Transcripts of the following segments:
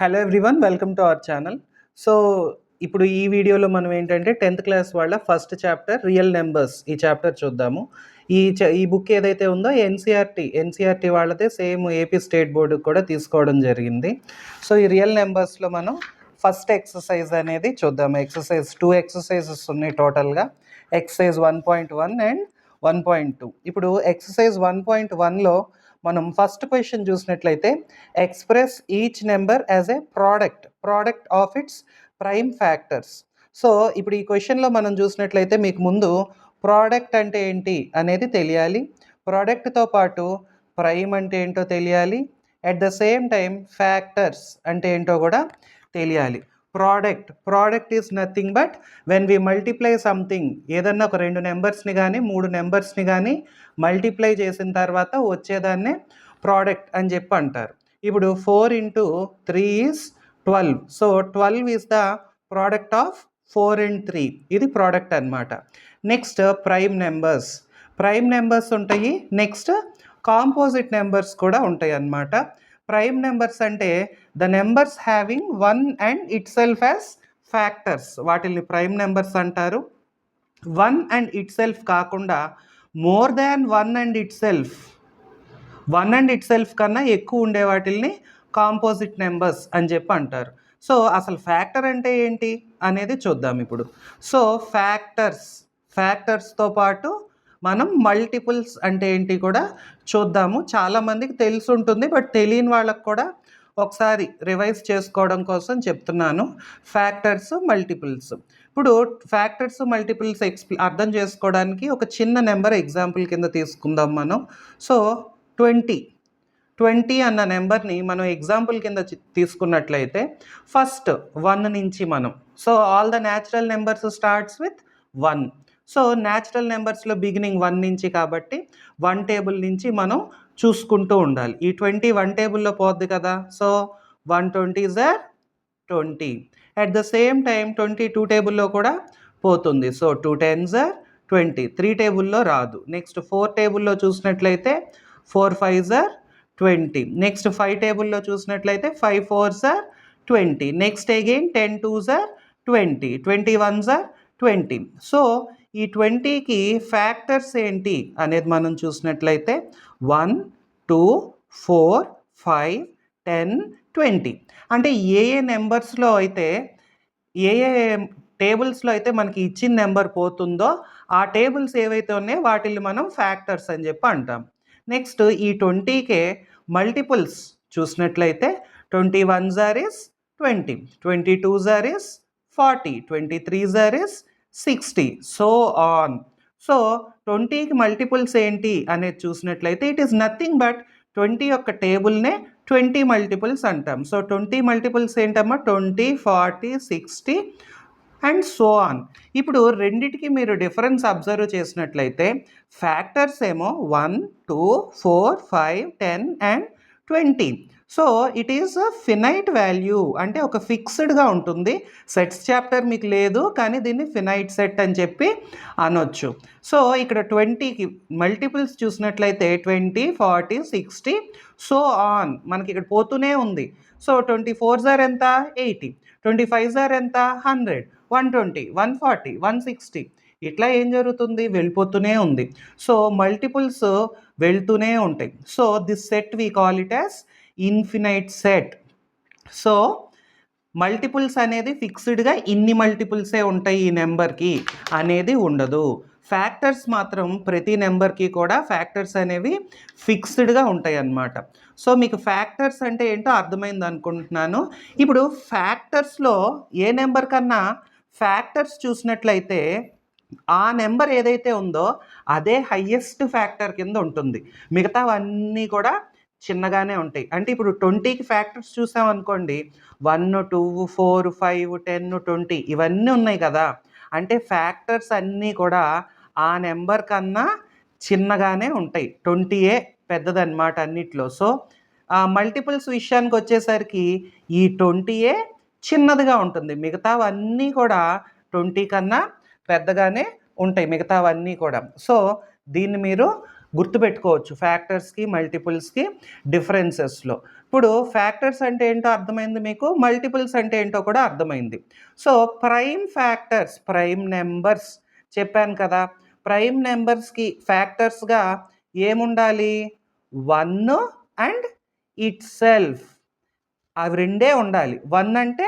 Hello everyone, welcome to our channel. So ఇప్పుడు ఈ వీడియోలో మనం ఏంటంటే 10th క్లాస్ వాళ్ళ ఫస్ట్ చాప్టర్ రియల్ నెంబర్స్ ఈ చాప్టర్ చూద్దాము. ఈ బుక్ ఏదైతే ఉందో ఎన్సీఆర్టీ వాళ్ళదే, సేమ్ ఏపీ స్టేట్ బోర్డుకి కూడా తీసుకోవడం జరిగింది. సో ఈ రియల్ నెంబర్స్లో మనం ఫస్ట్ ఎక్సర్సైజ్ అనేది చూద్దాము. టూ ఎక్సర్సైజెస్ ఉన్నాయి టోటల్గా. Exercise 1.1 and 1.2. ఇప్పుడు ఎక్సర్సైజ్ 1.1లో మనం ఫస్ట్ క్వశ్చన్ చూసినట్లయితే express each number as a product of it's prime factors. So ఇప్పుడు ఈ క్వశ్చన్లో మనం చూసినట్లయితే మీకు ముందు ప్రోడక్ట్ అంటే ఏంటి అనేది తెలియాలి, ప్రోడక్ట్తో పాటు ప్రైమ్ అంటే ఏంటో తెలియాలి, at the same time factors అంటే ఏంటో కూడా తెలియాలి. Product is nothing but when we multiply something, ఏదన్నా ఒక 2 నెంబర్స్ని కానీ 3 నెంబర్స్ని కానీ మల్టిప్లై చేసిన తర్వాత వచ్చేదాన్నే ప్రోడక్ట్ అని చెప్పి అంటారు. ఇప్పుడు 4 into 3 is 12. So 12 is the product of 4 and 3. ఇది ప్రోడక్ట్ అనమాట. నెక్స్ట్ ప్రైమ్ నెంబర్స్ ఉంటాయి. నెక్స్ట్ కాంపోజిట్ నెంబర్స్ కూడా ఉంటాయి అన్నమాట. ప్రైమ్ నెంబర్స్ అంటే the numbers having 1 and itself as factors, వాటిని ప్రైమ్ నెంబర్స్ అంటారు. 1 and itself కాకుండా మోర్ దాన్ 1 and itself కన్నా ఎక్కువ ఉండే వాటిల్ని కాంపోజిట్ నెంబర్స్ అని చెప్పి అంటారు. సో అసలు ఫ్యాక్టర్ అంటే ఏంటి అనేది చూద్దాం ఇప్పుడు. సో ఫ్యాక్టర్స్తో పాటు మనం మల్టిపుల్స్ అంటే ఏంటి కూడా చూద్దాము. చాలామందికి తెలిసి ఉంటుంది, బట్ తెలియని వాళ్ళకు కూడా ఒకసారి రివైజ్ చేసుకోవడం కోసం చెప్తున్నాను. Factors, multiples. ఇప్పుడు ఫ్యాక్టర్స్, మల్టిపుల్స్ అర్థం చేసుకోవడానికి ఒక చిన్న నెంబర్ ఎగ్జాంపుల్ కింద తీసుకుందాం మనం. సో 20 అన్న నెంబర్ని మనం ఎగ్జాంపుల్ కింద తీసుకున్నట్లయితే ఫస్ట్ 1 నుంచి మనం, so all the natural numbers starts with 1. So natural నెంబర్స్లో బిగినింగ్ 1 నుంచి కాబట్టి 1 టేబుల్ నుంచి మనం చూసుకుంటూ ఉండాలి. ఈ 20 1 టేబుల్లో పోద్ది కదా, so 120s are 20. At the same time 20 2 టేబుల్లో కూడా పోతుంది, సో 2 10s are 20. 3 టేబుల్లో రాదు. నెక్స్ట్ 4 టేబుల్లో చూసినట్లయితే 4 5s are 20. నెక్స్ట్ 5 టేబుల్లో చూసినట్లయితే 5 4s are 20. Next again 10 2s are 20, 21s are 20. So ఈ 20కి ఫ్యాక్టర్స్ ఏంటి అనేది మనం చూసినట్లయితే 1 2 4 5 10 20. అంటే ఏ నెంబర్స్లో అయితే, ఏ టేబుల్స్లో అయితే మనకి ఇచ్చిన నెంబర్ పోతుందో ఆ టేబుల్స్ ఏవైతే ఉన్నాయో వాటిని మనం ఫ్యాక్టర్స్ అని చెప్పి అంటాం. నెక్స్ట్ ఈ 20కే మల్టిపుల్స్ చూసినట్లయితే 21s are 20, 22s are 40, 23s are 60, so on. So 20కి మల్టిపుల్స్ ఏంటి అనేది చూసినట్లయితే ఇట్ ఈస్ నథింగ్ బట్ 20 యొక్క టేబుల్నే 20 మల్టిపుల్స్ అంటాం. సో 20 మల్టిపుల్స్ ఏంటమ్మా, 20 40 60 అండ్ సో ఆన్. ఇప్పుడు రెండిటికి మీరు డిఫరెన్స్ అబ్జర్వ్ చేసినట్లయితే ఫ్యాక్టర్స్ ఏమో 1 2 4 5 10 and 20. So it is a finite value, అంటే ఒక ఫిక్స్డ్గా ఉంటుంది. సెట్స్ చాప్టర్ మీకు లేదు, కానీ దీన్ని ఫినైట్ సెట్ అని చెప్పి అనొచ్చు. సో ఇక్కడ 20కి మల్టిపుల్స్ చూసినట్లయితే 20 40 60 సో ఆన్, మనకి ఇక్కడ పోతూనే ఉంది. సో 24s are ఎంత, 80, 25s are ఎంత, 100, 120 140 160, ఇట్లా ఏం జరుగుతుంది, వెళ్ళిపోతూనే ఉంది. సో మల్టిపుల్స్ వెళ్తూనే ఉంటాయి. So this set we call it as infinite set. So multiples అనేది ఫిక్స్డ్గా ఇన్ని మల్టిపుల్సే ఉంటాయి ఈ నెంబర్కి అనేది ఉండదు. ఫ్యాక్టర్స్ మాత్రం ప్రతి నెంబర్కి కూడా ఫ్యాక్టర్స్ అనేవి ఫిక్స్డ్గా ఉంటాయి అన్నమాట. సో మీకు ఫ్యాక్టర్స్ అంటే ఏంటో అర్థమైంది అనుకుంటున్నాను. ఇప్పుడు ఫ్యాక్టర్స్లో ఏ నెంబర్ కన్నా ఫ్యాక్టర్స్ చూసినట్లయితే ఆ నెంబర్ ఏదైతే ఉందో అదే హయ్యెస్ట్ ఫ్యాక్టర్ కింద ఉంటుంది, మిగతావన్నీ కూడా చిన్నగానే ఉంటాయి. అంటే ఇప్పుడు 20కి ఫ్యాక్టర్స్ చూసామనుకోండి, 1 2 4 5 10 20 ఇవన్నీ ఉన్నాయి కదా, అంటే ఫ్యాక్టర్స్ అన్నీ కూడా ఆ నెంబర్ కన్నా చిన్నగానే ఉంటాయి. 20ఏ పెద్దదన్నమాట అన్నిట్లో. సో మల్టిపుల్స్ విషయానికి వచ్చేసరికి ఈ 20ఏ చిన్నదిగా ఉంటుంది, మిగతావన్నీ కూడా 20 కన్నా పెద్దగానే ఉంటాయి మిగతావన్నీ కూడా. సో దీన్ని మీరు గుర్తుపెట్టుకోవచ్చు ఫ్యాక్టర్స్కి మల్టిపుల్స్కి డిఫరెన్సెస్లో. ఇప్పుడు ఫ్యాక్టర్స్ అంటే ఏంటో అర్థమైంది మీకు, మల్టిపుల్స్ అంటే ఏంటో కూడా అర్థమైంది. So prime factors, prime numbers చెప్పాను కదా, ప్రైమ్ నెంబర్స్కి ఫ్యాక్టర్స్గా ఏముండాలి, 1 అండ్ ఇట్ సెల్ఫ్, అవి రెండే ఉండాలి. 1 అంటే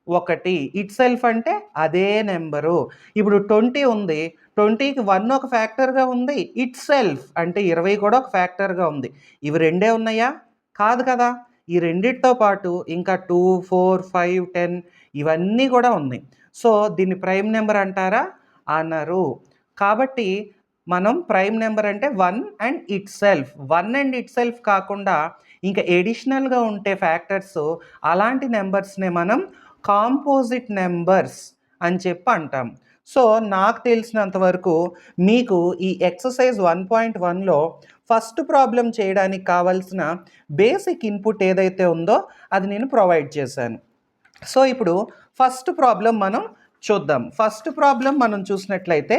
1, ఇట్ సెల్ఫ్ అంటే అదే నెంబరు. ఇప్పుడు 20 ఉంది, 20కి 1 ఒక ఫ్యాక్టర్గా ఉంది, ఇట్ సెల్ఫ్ అంటే 20 కూడా ఒక ఫ్యాక్టర్గా ఉంది. ఇవి రెండే ఉన్నాయా, కాదు కదా. ఈ రెండిటితో పాటు ఇంకా 2, 4, 5, 10 ఇవన్నీ కూడా ఉన్నాయి. సో దీన్ని ప్రైమ్ నెంబర్ అంటారా, అనరు. కాబట్టి మనం ప్రైమ్ నెంబర్ అంటే 1 and it self, 1 and itself కాకుండా ఇంకా ఎడిషనల్గా ఉంటే ఫ్యాక్టర్స్, అలాంటి నెంబర్స్నే మనం కాంపోజిట్ నెంబర్స్ అని చెప్పి అంటాం. సో నాకు తెలిసినంత వరకు మీకు ఈ ఎక్సర్సైజ్ 1.1లో ఫస్ట్ ప్రాబ్లం చేయడానికి కావాల్సిన బేసిక్ ఇన్పుట్ ఏదైతే ఉందో అది నేను ప్రొవైడ్ చేశాను. సో ఇప్పుడు ఫస్ట్ ప్రాబ్లం మనం చూద్దాం. ఫస్ట్ ప్రాబ్లం మనం చూసినట్లయితే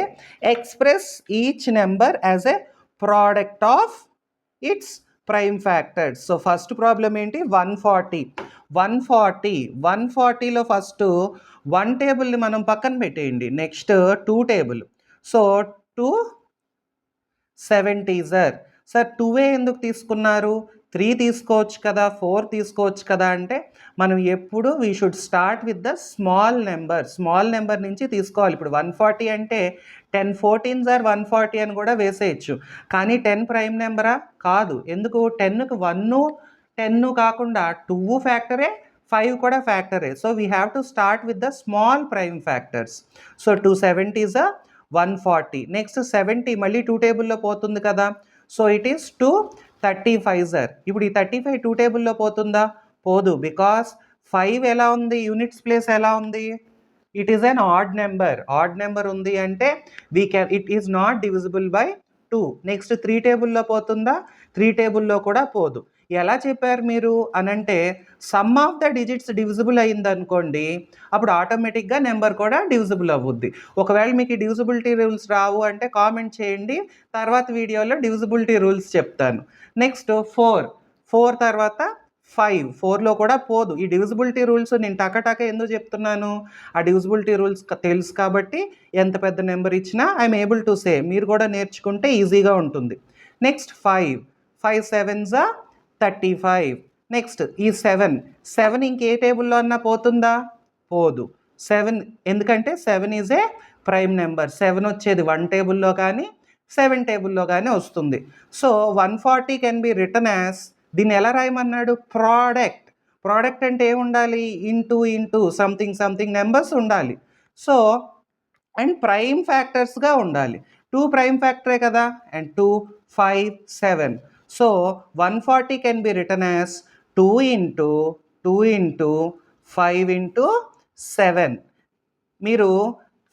express each number as a product of it's prime factors. So first problem ఏంటి, 140. 140లో ఫస్ట్ 1 టేబుల్ని మనం పక్కన పెట్టేయండి, నెక్స్ట్ 2 టేబుల్. సో 270 సార్ 2 ఎందుకు తీసుకున్నారు, 3 తీసుకోవచ్చు కదా, 4 తీసుకోవచ్చు కదా అంటే మనం ఎప్పుడు we should start with the small number నుంచి తీసుకోవాలి. ఇప్పుడు 140 అంటే 10 14 140 అని కూడా వేసేయచ్చు, కానీ 10 ప్రైమ్ నెంబరా, కాదు. ఎందుకు, 10కి 1 10 కాకుండా 2 ఫ్యాక్టరే, 5 కూడా ఫ్యాక్టరే. So we have to start with the small prime factors. So 270 140, next 70 మళ్ళీ 2 టేబుల్లో పోతుంది కదా, సో ఇట్ ఈస్ 235 ఇప్పుడు ఈ 35 2 టేబుల్లో పోతుందా, పోదు, బికాస్ 5 ఎలా ఉంది, యూనిట్స్ ప్లేస్ ఎలా ఉంది, it is an odd number ఉంది అంటే it is not divisible by 2. Next 3 టేబుల్లో పోతుందా, 3 టేబుల్లో కూడా పోదు. ఎలా చెప్పారు మీరు అనంటే, some of the digits divisible అయింది అనుకోండి, అప్పుడు ఆటోమేటిక్గా నెంబర్ కూడా డివిజిబుల్ అవ్వుద్ది. ఒకవేళ మీకు డివిజిబిలిటీ రూల్స్ రావు అంటే కామెంట్ చేయండి, తర్వాత వీడియోలో డివిజిబిలిటీ రూల్స్ చెప్తాను. నెక్స్ట్ 4 తర్వాత 5, 4లో కూడా పోదు. ఈ డివిజిబిలిటీ రూల్స్ నేను టకటక ఎందుకు చెప్తున్నాను, ఆ డివిజిబిలిటీ రూల్స్ తెలుసు కాబట్టి ఎంత పెద్ద నెంబర్ ఇచ్చినా ఐఎమ్ ఏబుల్ టు సే, మీరు కూడా నేర్చుకుంటే ఈజీగా ఉంటుంది. Next 5 7s 35. నెక్స్ట్ ఈ 7 ఇంకే టేబుల్లో అన్నా పోతుందా, పోదు. 7 ఎందుకంటే 7 ఈజ్ ఏ ప్రైమ్ నెంబర్. 7 వచ్చేది 1 టేబుల్లో కానీ 7 టేబుల్లో కానీ వస్తుంది. So 140 can be written as, దీన్ని ఎలా రాయమన్నాడు, ప్రోడక్ట్ అంటే ఏముండాలి, ఇంటూ సంథింగ్ నెంబర్స్ ఉండాలి. సో అండ్ ప్రైమ్ ఫ్యాక్టర్స్గా ఉండాలి. 2 ప్రైమ్ ఫ్యాక్టరే కదా, and 2 5 7. So 140 can be written as 2 into 5 into 7. మీరు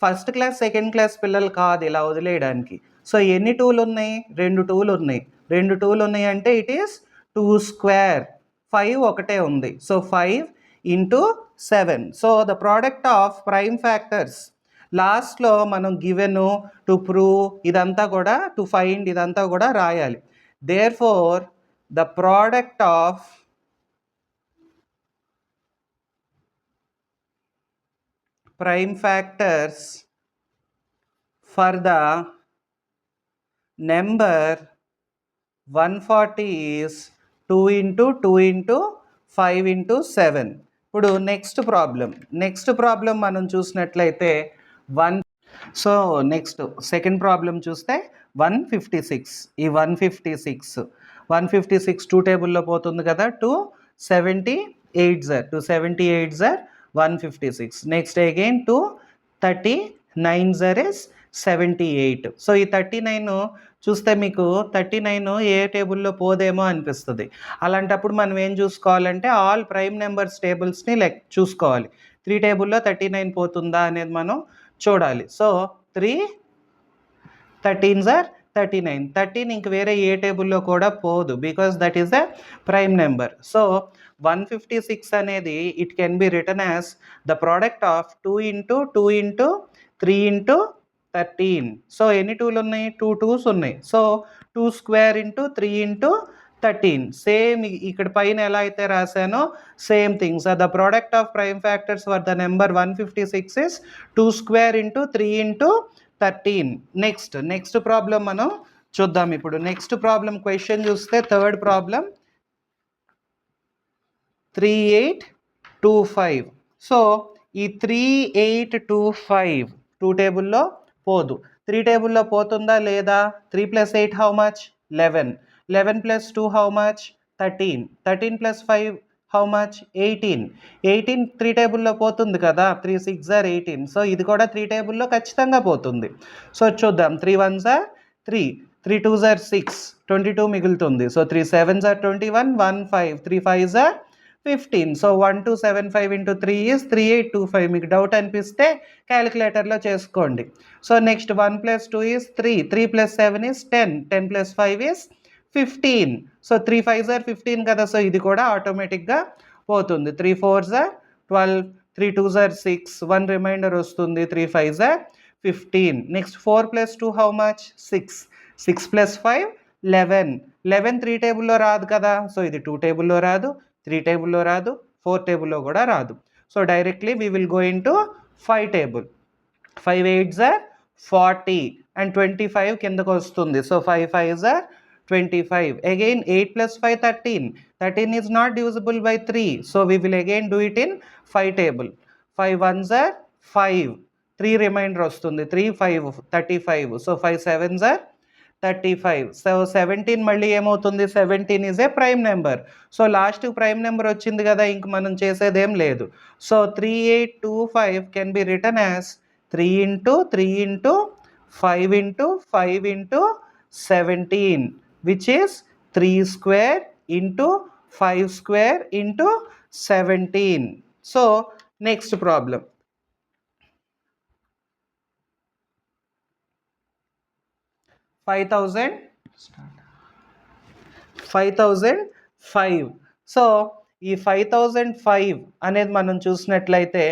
ఫస్ట్ క్లాస్ సెకండ్ క్లాస్ పిల్లలు కాదు ఇలా వదిలేయడానికి. సో ఎన్ని 2లు ఉన్నాయి, 2 2లు ఉన్నాయి. 2 2లు ఉన్నాయి అంటే ఇట్ ఈస్ 2 స్క్వేర్. 5 ఒకటే ఉంది, so 5 into 7. So the product of prime factors, లాస్ట్లో మనం గివెన్, టు ప్రూవ్ ఇదంతా కూడా, టు ఫైండ్ ఇదంతా కూడా రాయాలి. Therefore the product of prime factors for the number 140 is 2 into 5 into 7. ఇప్పుడు నెక్స్ట్ ప్రాబ్లం మనం చూసినట్లయితే సో నెక్స్ట్ సెకండ్ ప్రాబ్లం చూస్తే 156. ఈ 156 2 టేబుల్లో పోతుంది కదా, 278 156. Next again 239 is 78. సో ఈ 39 చూస్తే మీకు 39 ఏ టేబుల్లో పోదేమో అనిపిస్తుంది. అలాంటప్పుడు మనం ఏం చూసుకోవాలంటే ఆల్ ప్రైమ్ నెంబర్స్ టేబుల్స్ని చూసుకోవాలి. 3 టేబుల్లో 39 పోతుందా అనేది మనం చూడాలి. So 3 13s 39. 13 ఇంక వేరే ఏ టేబుల్లో కూడా పోదు, because that is a prime number. So 156 అనేది it can be written as the product of 2 into 3 into 13. So ఎన్ని టూలు ఉన్నాయి? 2 2s ఉన్నాయి. So 2 square into 3 into 13. Same ఇక్కడ పైన ఎలా అయితే రాశానో same thing. So the product of prime factors for the number 156 is 2 square into 3 into 13. Next problem మనం చూద్దాం. ఇప్పుడు నెక్స్ట్ ప్రాబ్లం క్వశ్చన్ చూస్తే థర్డ్ ప్రాబ్లం 3825. సో ఈ 3825 2 టేబుల్లో పోదు. 3 టేబుల్లో పోతుందా లేదా? 3 + 8 how much? 11. 11 + 2 how much? 13. 13 + 5 how much? 18. 18 3 టేబుల్లో పోతుంది కదా, 3 6 are 18. సో ఇది కూడా 3 టేబుల్లో ఖచ్చితంగా పోతుంది. సో చూద్దాం. 3 1s are 3, 3 2s are 6, 22 మిగులుతుంది. So 3 7s are 21, 1 5, 3 5s are 15. So 1275 into 3 is 3825. మీకు డౌట్ అనిపిస్తే క్యాలిక్యులేటర్లో చేసుకోండి. So next 1 + 2 is 3, 3 + 7 is 10, 10 + 5 is 15. So 3 5s are 15 కదా, సో ఇది కూడా ఆటోమేటిక్గా పోతుంది. 3 4s are 12, 3 2s are 6, 1 reminder వస్తుంది. 3 5s are 15. Next 4 + 2 how much? 6, 6 + 5 11. 11 3 టేబుల్లో రాదు కదా, సో ఇది 2 టేబుల్లో రాదు, 3 టేబుల్లో రాదు, 4 టేబుల్లో కూడా రాదు. So directly we will go in to 5 table. 5 8s are 40 and 25 కిందకు వస్తుంది. So 5 5s are 25. Again 8 + 5 13. 13 is not divisible by 3. So we will again do it in 5 table. 5 1s are 5. 3 reminder వస్తుంది. 3 5 35. So 5 7s are 35. సో 17 మళ్ళీ ఏమవుతుంది? 17 is a prime number. So last prime number వచ్చింది కదా, ఇంక మనం చేసేదేం లేదు. So 3825 can be written as 3 into 3 into 5 into 5 into 17, which is 3 square into 5 square into 17. So next problem 5005. So ఈ 5005 అనేది మనం చూసినట్లయితే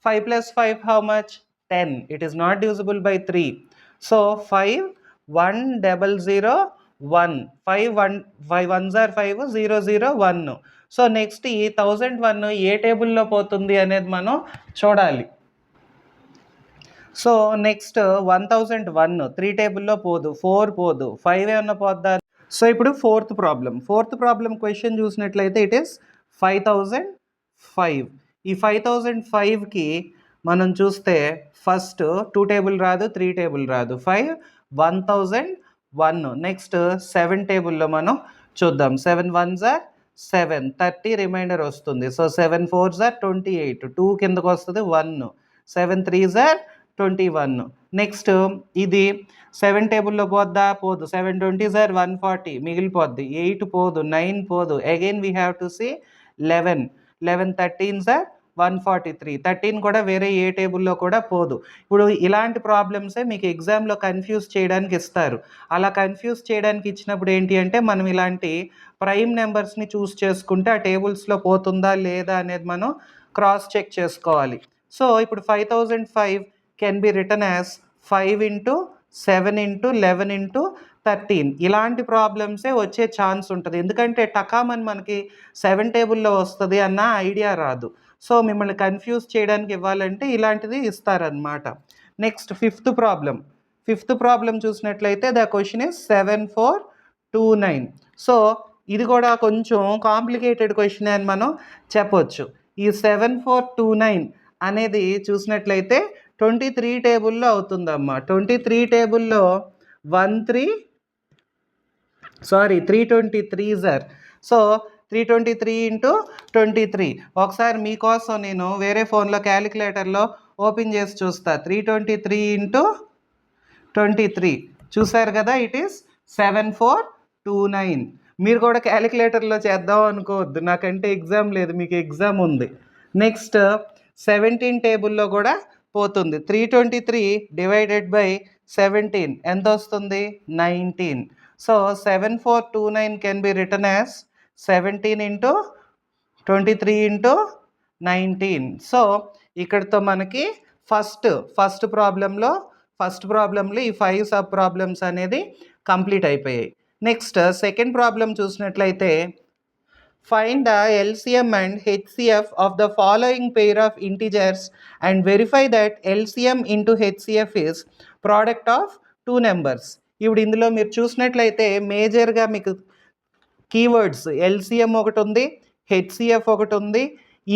5 + 5 how much? 10. It is not divisible by 3. So 5 1 0 0 1. 5 1s are 5, 0 0 1. So next ఈ 1001 ఏ టేబుల్లో పోతుంది అనేది మనం చూడాలి. సో నెక్స్ట్ 1001 3 టేబుల్లో పోదు, 4 పోదు, 5 ఏమన్నా పోద్దా? సో ఇప్పుడు ఫోర్త్ ప్రాబ్లం క్వశ్చన్ చూసినట్లయితే ఇట్ ఈస్ 5005. ఈ 5005కి మనం చూస్తే ఫస్ట్ 2 టేబుల్ రాదు, 3 టేబుల్ రాదు, 5 1001. నెక్స్ట్ 7 టేబుల్లో మనం చూద్దాం. 7 1s are 7, 30 రిమైండర్ వస్తుంది. సో 7 4s are 28, 2 కిందకు వస్తుంది 1, 7 3s are 21. నెక్స్ట్ ఇది 7 టేబుల్లో పోద్దా? పోదు. 7 20s are 140 మిగిలిపోద్ది. 8 పోదు, 9 పోదు. Again we have to see 11 13s are 143. 13 కూడా వేరే ఏ టేబుల్లో కూడా పోదు. ఇప్పుడు ఇలాంటి ప్రాబ్లమ్సే మీకు ఎగ్జామ్లో కన్ఫ్యూజ్ చేయడానికి ఇస్తారు. అలా కన్ఫ్యూజ్ చేయడానికి ఇచ్చినప్పుడు ఏంటి అంటే మనం ఇలాంటి ప్రైమ్ నెంబర్స్ని చూస్ చేసుకుంటే ఆ టేబుల్స్లో పోతుందా లేదా అనేది మనం క్రాస్ చెక్ చేసుకోవాలి. సో ఇప్పుడు 5005 can be written as 5 into 7 into 11 into 13. ఇలాంటి ప్రాబ్లమ్సే వచ్చే ఛాన్స్ ఉంటుంది. ఎందుకంటే టకామని మనకి 7 టేబుల్లో వస్తుంది అన్న ఐడియా రాదు. సో మిమ్మల్ని కన్ఫ్యూజ్ చేయడానికి ఇవ్వాలంటే ఇలాంటిది ఇస్తారనమాట. నెక్స్ట్ ఫిఫ్త్ ప్రాబ్లం చూసినట్లయితే ద క్వశ్చన్ ఇస్ 7429. సో ఇది కూడా కొంచెం కాంప్లికేటెడ్ క్వశ్చన్ అని మనం చెప్పొచ్చు. ఈ 7429 అనేది చూసినట్లయితే 23 టేబుల్లో అవుతుందమ్మా. 23 టేబుల్లో 323 సార్. So 323 into 23. ఒకసారి మీకోసం నేను వేరే ఫోన్లో క్యాలిక్యులేటర్లో ఓపెన్ చేసి చూస్తా. 323 ఇంటూ 23 చూసారు కదా, ఇట్ ఈస్ 7429. మీరు కూడా క్యాలిక్యులేటర్లో చేద్దాం అనుకోవద్దు, నాకంటే ఎగ్జామ్ లేదు, మీకు ఎగ్జామ్ ఉంది. నెక్స్ట్ 17 టేబుల్లో కూడా పోతుంది. 323 డివైడెడ్ బై 17 ఎంత వస్తుంది? 19. So 7429 can be written as 17 into 23 into 19. So ఇక్కడితో మనకి ఫస్ట్ ప్రాబ్లంలో ఫస్ట్ ప్రాబ్లంలో ఈ 5 సబ్ ప్రాబ్లమ్స్ అనేది కంప్లీట్ అయిపోయాయి. నెక్స్ట్ సెకండ్ ప్రాబ్లం చూసినట్లయితే find the LCM and HCF of the following pair of integers and verify that LCM into HCF is product of two numbers. ఇప్పుడు ఇందులో మీరు చూసినట్లయితే మేజర్గా మీకు కీవర్డ్స్ LCM ఒకటి ఉంది, HCF ఒకటి ఉంది,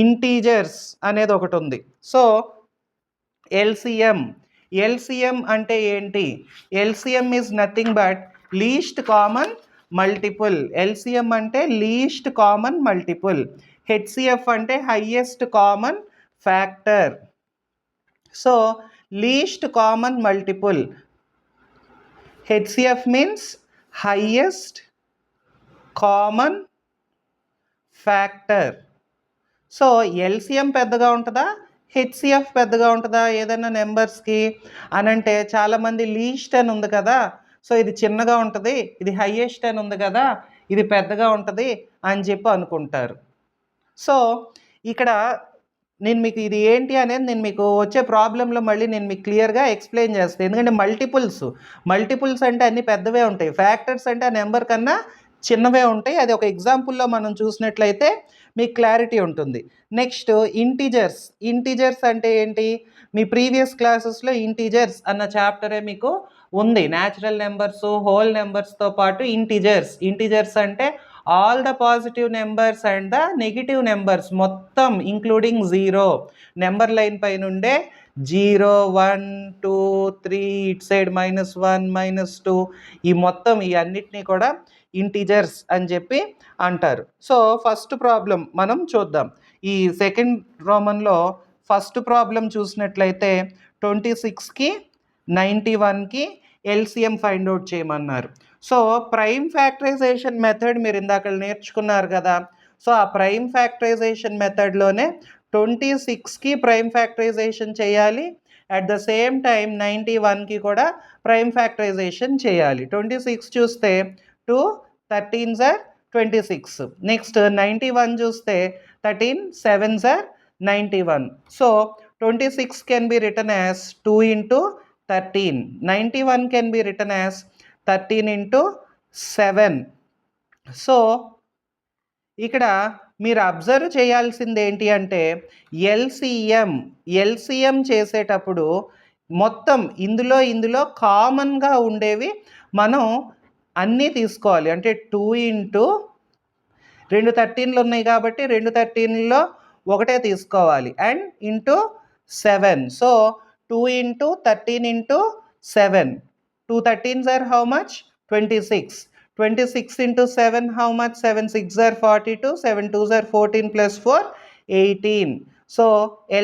ఇంటీజర్స్ అనేది ఒకటి ఉంది. సో LCM అంటే ఏంటి? LCM is nothing but least common multiple. LCM అంటే లీస్ట్ కామన్ మల్టిపుల్. HCF అంటే highest common factor. So least common multiple. HCF means highest common factor. So LCM పెద్దగా ఉంటుందా, HCF పెద్దగా ఉంటుందా ఏదైనా నెంబర్స్కి అని అంటే చాలామంది లీస్ట్ అని ఉంది కదా, సో ఇది చిన్నగా ఉంటుంది, ఇది హైయెస్ట్ అని ఉంది కదా, ఇది పెద్దగా ఉంటుంది అని చెప్పి అనుకుంటారు. సో ఇక్కడ నేను మీకు ఇది ఏంటి అనేది నేను మీకు వచ్చే ప్రాబ్లంలో మళ్ళీ నేను మీకు క్లియర్గా ఎక్స్ప్లెయిన్ చేస్తాను. ఎందుకంటే మల్టిపుల్స్ అంటే అన్నీ పెద్దవే ఉంటాయి, ఫ్యాక్టర్స్ అంటే ఆ నెంబర్ కన్నా చిన్నవే ఉంటాయి. అది ఒక ఎగ్జాంపుల్లో మనం చూసినట్లయితే మీకు క్లారిటీ ఉంటుంది. నెక్స్ట్ ఇంటీజర్స్ అంటే ఏంటి? మీ ప్రీవియస్ క్లాసెస్లో ఇంటీజర్స్ అన్న చాప్టరే మీకు ఉంది. న్యాచురల్ నెంబర్స్, హోల్ నెంబర్స్తో పాటు ఇంటీజర్స్ అంటే all the positive numbers and the negative numbers మొత్తం ఇంక్లూడింగ్ 0. నెంబర్ లైన్ పైన ఉండే 0, 1, 2, 3, ఇట్ సైడ్ -1, -2 ఈ మొత్తం ఈ అన్నిటినీ కూడా ఇంటీజర్స్ అని చెప్పి అంటారు. సో ఫస్ట్ ప్రాబ్లం మనం చూద్దాం. ఈ సెకండ్ రోమన్లో ఫస్ట్ ప్రాబ్లం చూసినట్లయితే 26కి 91కి LCM ఫైండ్ అవుట్ చేయమన్నారు. సో ప్రైమ్ ఫ్యాక్టరైజేషన్ మెథడ్ మీరు ఇందాక నేర్చుకున్నారు కదా, సో ఆ ప్రైమ్ ఫ్యాక్టరైజేషన్ మెథడ్లోనే 26కి ప్రైమ్ ఫ్యాక్టరైజేషన్ చేయాలి, అట్ ద సేమ్ టైం 91కి కూడా ప్రైమ్ ఫ్యాక్టరైజేషన్ చేయాలి. 26 చూస్తే 2 13s are 26. నెక్స్ట్ 91 చూస్తే 13 7s are 91. So 26 can be written as 2 into 13. 91 can be written as 13 into 7. So ఇక్కడ మీరు అబ్జర్వ్ చేయాల్సింది ఏంటి అంటే ఎల్సిఎం చేసేటప్పుడు మొత్తం ఇందులో కామన్గా ఉండేవి మనం అన్నీ తీసుకోవాలి. అంటే 2 into 2 13లు ఉన్నాయి కాబట్టి 2 13ల్లో ఒకటే తీసుకోవాలి and into 7. So 2 into 13 into 7. 2 13s are how much? 26. 26 into 7 how much? 7 6s are 42. 7 2s are 14 plus 4 18. So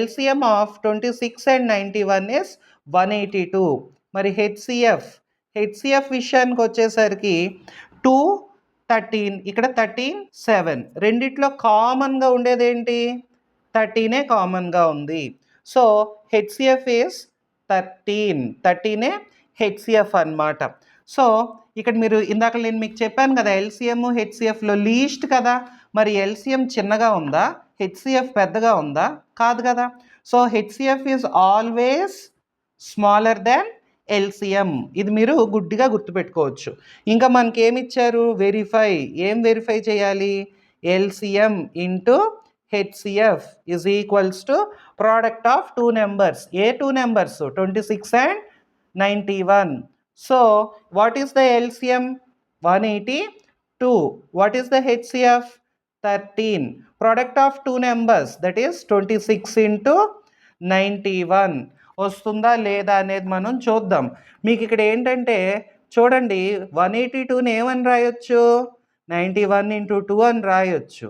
LCM of 26 and 91 is 182. మరి హెచ్సిఎఫ్ విషయానికి వచ్చేసరికి 2 13 ఇక్కడ 13 7 రెండిట్లో కామన్గా ఉండేది ఏంటి? 13 కామన్గా ఉంది. సో హెచ్సిఎఫ్ ఈస్ 13 హెచ్సిఎఫ్ అన్నమాట. సో ఇక్కడ మీరు ఇందాక నేను మీకు చెప్పాను కదా LCM హెచ్సిఎఫ్లో లీస్ట్ కదా, మరి LCM చిన్నగా ఉందా, హెచ్సిఎఫ్ పెద్దగా ఉందా? కాదు కదా. So HCF is always smaller than LCM. ఇది మీరు గుడ్డిగా గుర్తుపెట్టుకోవచ్చు. ఇంకా మనకి ఏమి ఇచ్చారు? ఏం వెరిఫై చేయాలి? LCM into HCF is equals to product of two numbers. A 2 numbers? 26 and 91. So what is the LCM? 182. What is the HCF? 13. Product of two numbers, that is 26 into 91 వస్తుందా లేదా అనేది మనం చూద్దాం. మీకు ఇక్కడ ఏంటంటే చూడండి 182ని ఏమని రాయొచ్చు? 91 into 2 అని రాయొచ్చు.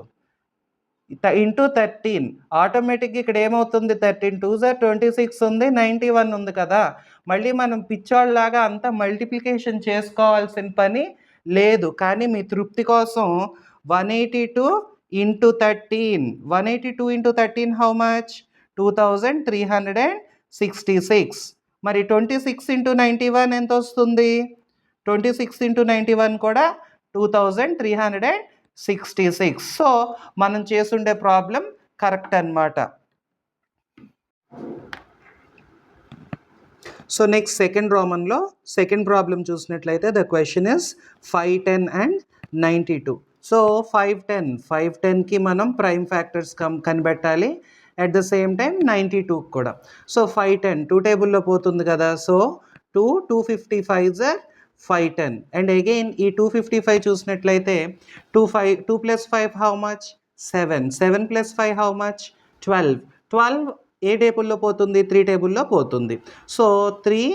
ఇంటూ 13 ఆటోమేటిక్గా ఇక్కడ ఏమవుతుంది? 13 2s are 26 ఉంది, 91 ఉంది కదా. మళ్ళీ మనం పిచ్చోళ్ళలాగా అంతా మల్టిప్లికేషన్ చేసుకోవాల్సిన పని లేదు. కానీ మీ తృప్తి కోసం 182 into 13. 182 into 13 how much? 2366. మరి 26 into 91 ఎంత వస్తుంది? 26 into 91 కూడా 2366. సో మనం చేసుండే ప్రాబ్లం కరెక్ట్ అన్నమాట. సో నెక్స్ట్ సెకండ్ రోమన్లో సెకండ్ ప్రాబ్లం చూసినట్లయితే the question is 5, 10 and 92. So 510కి మనం ప్రైమ్ ఫ్యాక్టర్స్ కనిపెట్టాలి. అట్ ద సేమ్ టైం 92 కూడా. సో 510 టూ టేబుల్లో పోతుంది కదా. So 255 are 510. అండ్ అగైన్ ఈ 255 చూసినట్లయితే 2 plus 5 how much 7. 7 plus 5 how much 12 ఏ టేబుల్లో పోతుంది 3 టేబుల్లో పోతుంది. So 3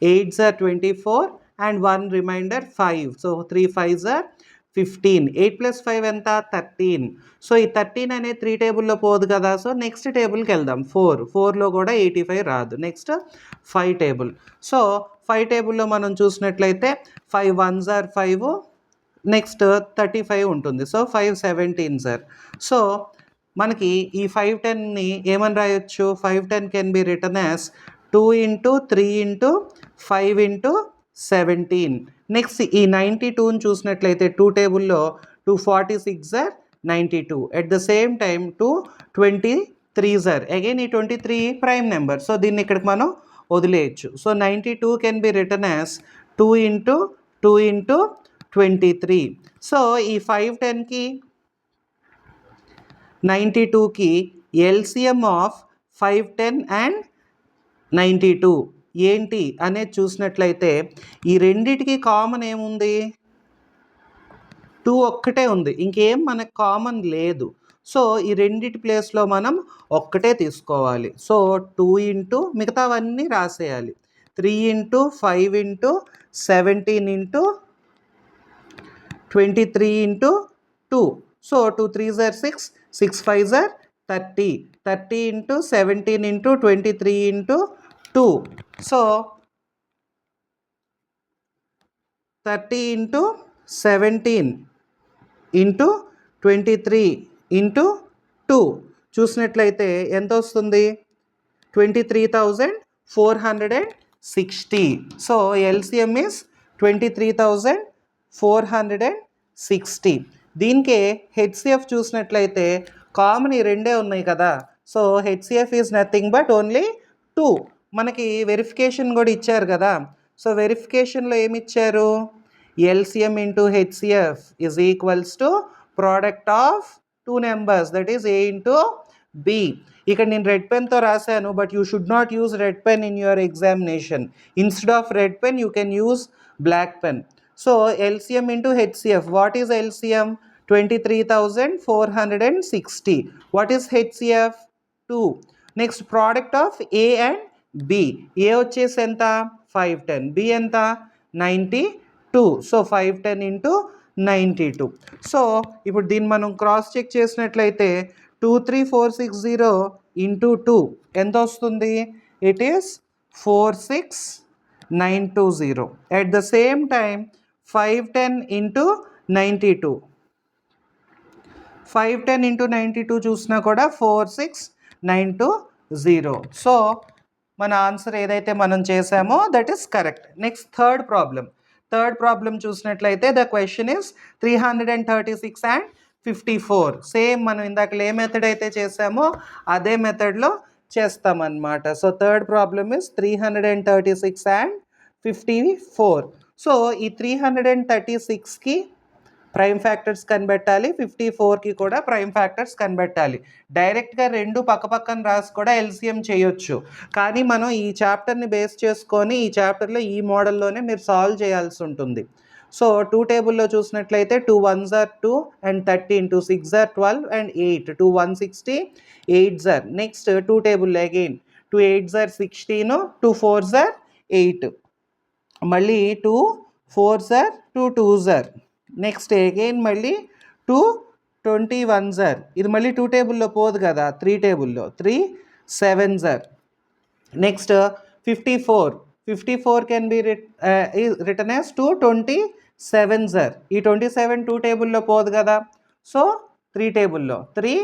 8s are 24 and 1 remainder 5. సో 3 5s are 15. 8 plus 5 ఎంత 13. సో ఈ 13 అనే 3 టేబుల్లో పోదు కదా. సో నెక్స్ట్ టేబుల్కి వెళ్దాం 4లో కూడా 85 రాదు. Next 5 table. సో 5 టేబుల్లో మనం చూసినట్లయితే 5 1s are 5, నెక్స్ట్ 35 ఉంటుంది. So 5 17s are. సో మనకి ఈ 510ని ఏమని రాయొచ్చు 510 can be written as 2 into 3 into 5 into 17. Next ఈ 92ని చూసినట్లయితే 2 టేబుల్లో 246 or 92. At the same time 223s are. Again ఈ 23 ప్రైమ్ నెంబర్. సో దీన్ని ఇక్కడికి మనం వదిలేయచ్చు. So 92 can be written as 2 into 2 into 23. So ఈ 510కి 92కి ఎల్సిఎం ఆఫ్ 510 అండ్ 92 ఏంటి అనేది చూసినట్లయితే ఈ రెండిటికి కామన్ ఏముంది 2 ఒక్కటే ఉంది. ఇంకేం మనకు కామన్ లేదు. సో ఈ రెండిటి ప్లేస్లో మనం ఒక్కటే తీసుకోవాలి. సో 2 into మిగతావన్నీ రాసేయాలి. 3 into 5 into 17 into 23 into 2. So 2 3s are 6, 6 5s are 30. 30 into 17 into 23 into 2. So 30 into 17 into 23 into 2 చూసినట్లయితే ఎంత వస్తుంది 23,460. So LCM is 23,460. దీనికే హెచ్సిఎఫ్ చూసినట్లయితే కామన్ ఈ రెండే ఉన్నాయి కదా. So HCF is nothing but only 2. మనకి వెరిఫికేషన్ కూడా ఇచ్చారు కదా. సో వెరిఫికేషన్లో ఏమి ఇచ్చారు LCM into HCF is equals to product of 2 numbers that is A into B. ఇక్కడ నేను రెడ్ పెన్తో రాశాను but you should not use red pen in your examination. Instead of red pen you can use black pen. So LCM into HCF. What is LCM 23,460. What is HCF 2. Next product of A and B. A వచ్చేసి ఎంత 510, B ఎంత 92. So 510 into 92. So ఇప్పుడు దీన్ని మనం cross check చేసినట్లయితే 23460 into 2 ఎంత వస్తుంది it is 46920. At the same time 510 into 92. 510 into 92 చూసినా కూడా 46920. సో మన ఆన్సర్ ఏదైతే మనం చేసామో that is correct. Next third problem చూసినట్లయితే the question is 336 and 54. Same మనం ఇందాక ఏ మెథడ్ అయితే చేసామో అదే మెథడ్లో చేస్తామన్నమాట. So third problem is 336 and 54. So ఈ 336కి ప్రైమ్ ఫ్యాక్టర్స్ కనిపెట్టాలి, 54కి కూడా ప్రైమ్ ఫ్యాక్టర్స్ కనిపెట్టాలి. డైరెక్ట్గా రెండు పక్కపక్కన రాసి కూడా ఎల్సిఎం చేయొచ్చు. కానీ మనం ఈ చాప్టర్ని బేస్ చేసుకొని ఈ చాప్టర్లో ఈ మోడల్లోనే మీరు సాల్వ్ చేయాల్సి ఉంటుంది. సో 2 టేబుల్లో చూసినట్లయితే 2 1s are 2 and 13, 2 6s are 12 and 8, 2 160 8s are. Next 2 table again 2 8s are 16, 2 4s are 8, మళ్ళీ 2 4s are 2 2s are. Next again మళ్ళీ 2 21s are. ఇది మళ్ళీ 2 టేబుల్లో పోదు కదా, 3 టేబుల్లో 3 7s are. Next 54 can be written as 2 27s are. ఈ 27 2 టేబుల్లో పోదు కదా. సో 3 టేబుల్లో 3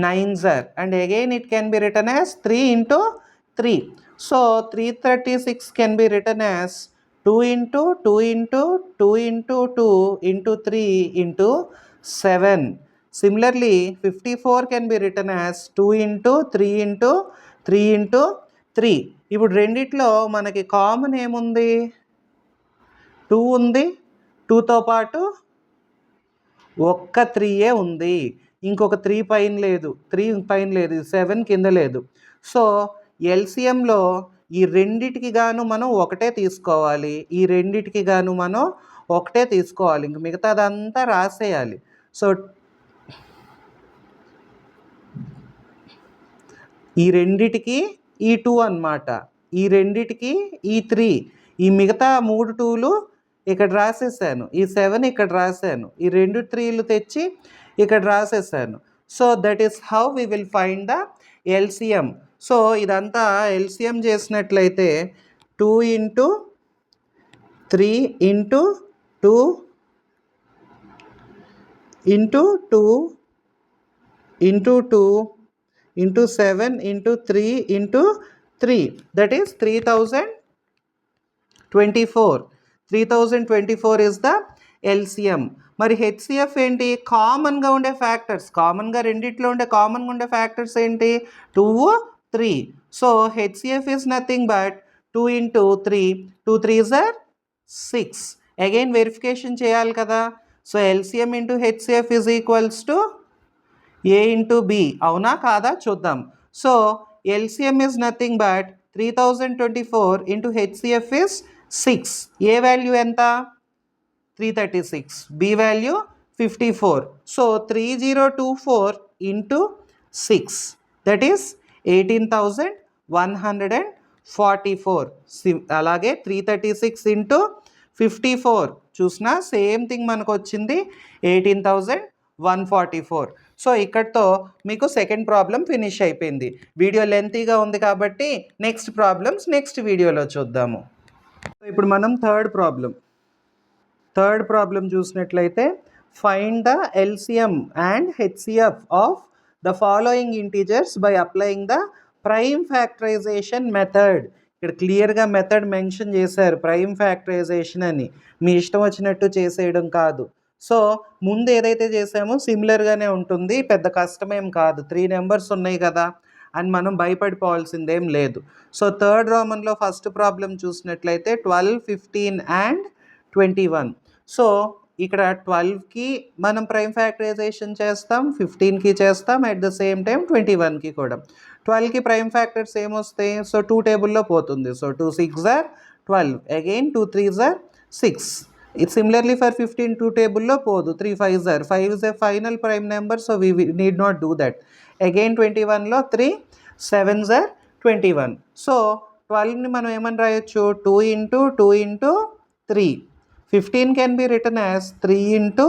9s are. And again it can be written as 3 into 3. So 336 can be written as 2 into 2 into 2 into 2 into 3 into 7. Similarly, 54 can be written as 2 into 3 into 3 into 3. ఇప్పుడు రెండిట్లో మనకి common ఏముంది? 2 ఉంది. 2తో పాటు ఒక్క 3 ఉంది. ఇంకొక 3 పైన లేదు. 3 పైన లేదు. 7 కింద లేదు. సో ఎల్సిఎంలో ఈ రెండిటికి గాను మనం ఒకటే తీసుకోవాలి. ఈ రెండిటికి గాను మనం ఒకటే తీసుకోవాలి. ఇంక మిగతాదంతా రాసేయాలి. సో ఈ రెండిటికి ఈ 2 అన్నమాట. ఈ రెండిటికి ఈ 3. ఈ మిగతా 3 2లు ఇక్కడ రాసేసాను. ఈ 7 ఇక్కడ రాశాను. ఈ 2 3లు తెచ్చి ఇక్కడ రాసేసాను. So that is how we will find the LCM. So ఇదంతా ఎల్సిఎం చేసినట్లయితే 2 into 3 into 2 into 2 into 2 into 7 into 3 into 3, that is 3024. 3024 is the LCM. మరి హెచ్సిఎఫ్ ఏంటి? కామన్గా ఉండే ఫ్యాక్టర్స్, కామన్గా రెండిట్లో ఉండే కామన్గా ఉండే ఫ్యాక్టర్స్ ఏంటి? 2 3. So HCF is nothing but 2 into 3, 2 3s are 6. Again verification చేయాలి కదా. So LCM into HCF is equals to A into B. అవునా కాదా చూద్దాం. So LCM is nothing but 3024 into HCF is 6. A value ఎంత? 336. B value 54. So 3024 into 6, that is 18,144. అలాగే 336 into 54 చూసినా same thing మనకు వచ్చింది 18,144. సో ఇక్కడతో మీకు సెకండ్ ప్రాబ్లం ఫినిష్ అయిపోయింది. వీడియో లెంతీగా ఉంది కాబట్టి నెక్స్ట్ ప్రాబ్లమ్స్ నెక్స్ట్ వీడియోలో చూద్దాము. ఇప్పుడు మనం థర్డ్ ప్రాబ్లం చూసినట్లయితే find the LCM and HCF of the following integers by applying the prime factorisation method. ఇక్కడ క్లియర్గా మెథడ్ మెన్షన్ చేశారు, ప్రైమ్ ఫ్యాక్టరైజేషన్ అని. మీ ఇష్టం వచ్చినట్టు చేసేయడం కాదు. సో ముందు ఏదైతే చేసామో సిమిలర్గానే ఉంటుంది, పెద్ద కష్టమేం కాదు. 3 నెంబర్స్ ఉన్నాయి కదా అని మనం భయపడిపోవాల్సిందేం లేదు. సో థర్డ్ రోమన్లో ఫస్ట్ ప్రాబ్లం చూసినట్లయితే 12, 15 అండ్ 21. సో ఇక్కడ 12కి మనం ప్రైమ్ ఫ్యాక్టరైజేషన్ చేస్తాం, 15కి చేస్తాం, అట్ ద సేమ్ టైం 21కి కూడా. 12కి ప్రైమ్ ఫ్యాక్టర్స్ ఏమొస్తాయి? సో 2 టేబుల్లో పోతుంది. So 2 6s are 12, again 2 3s are 6. It's similarly for 15 2 table podu 3 5s are 5 is a final prime number, so we need not do that. Again 21 lo 3 7s are 21. So 12 ni manu eman rayochu 2 into 2 into 3. 15 can be written as 3 into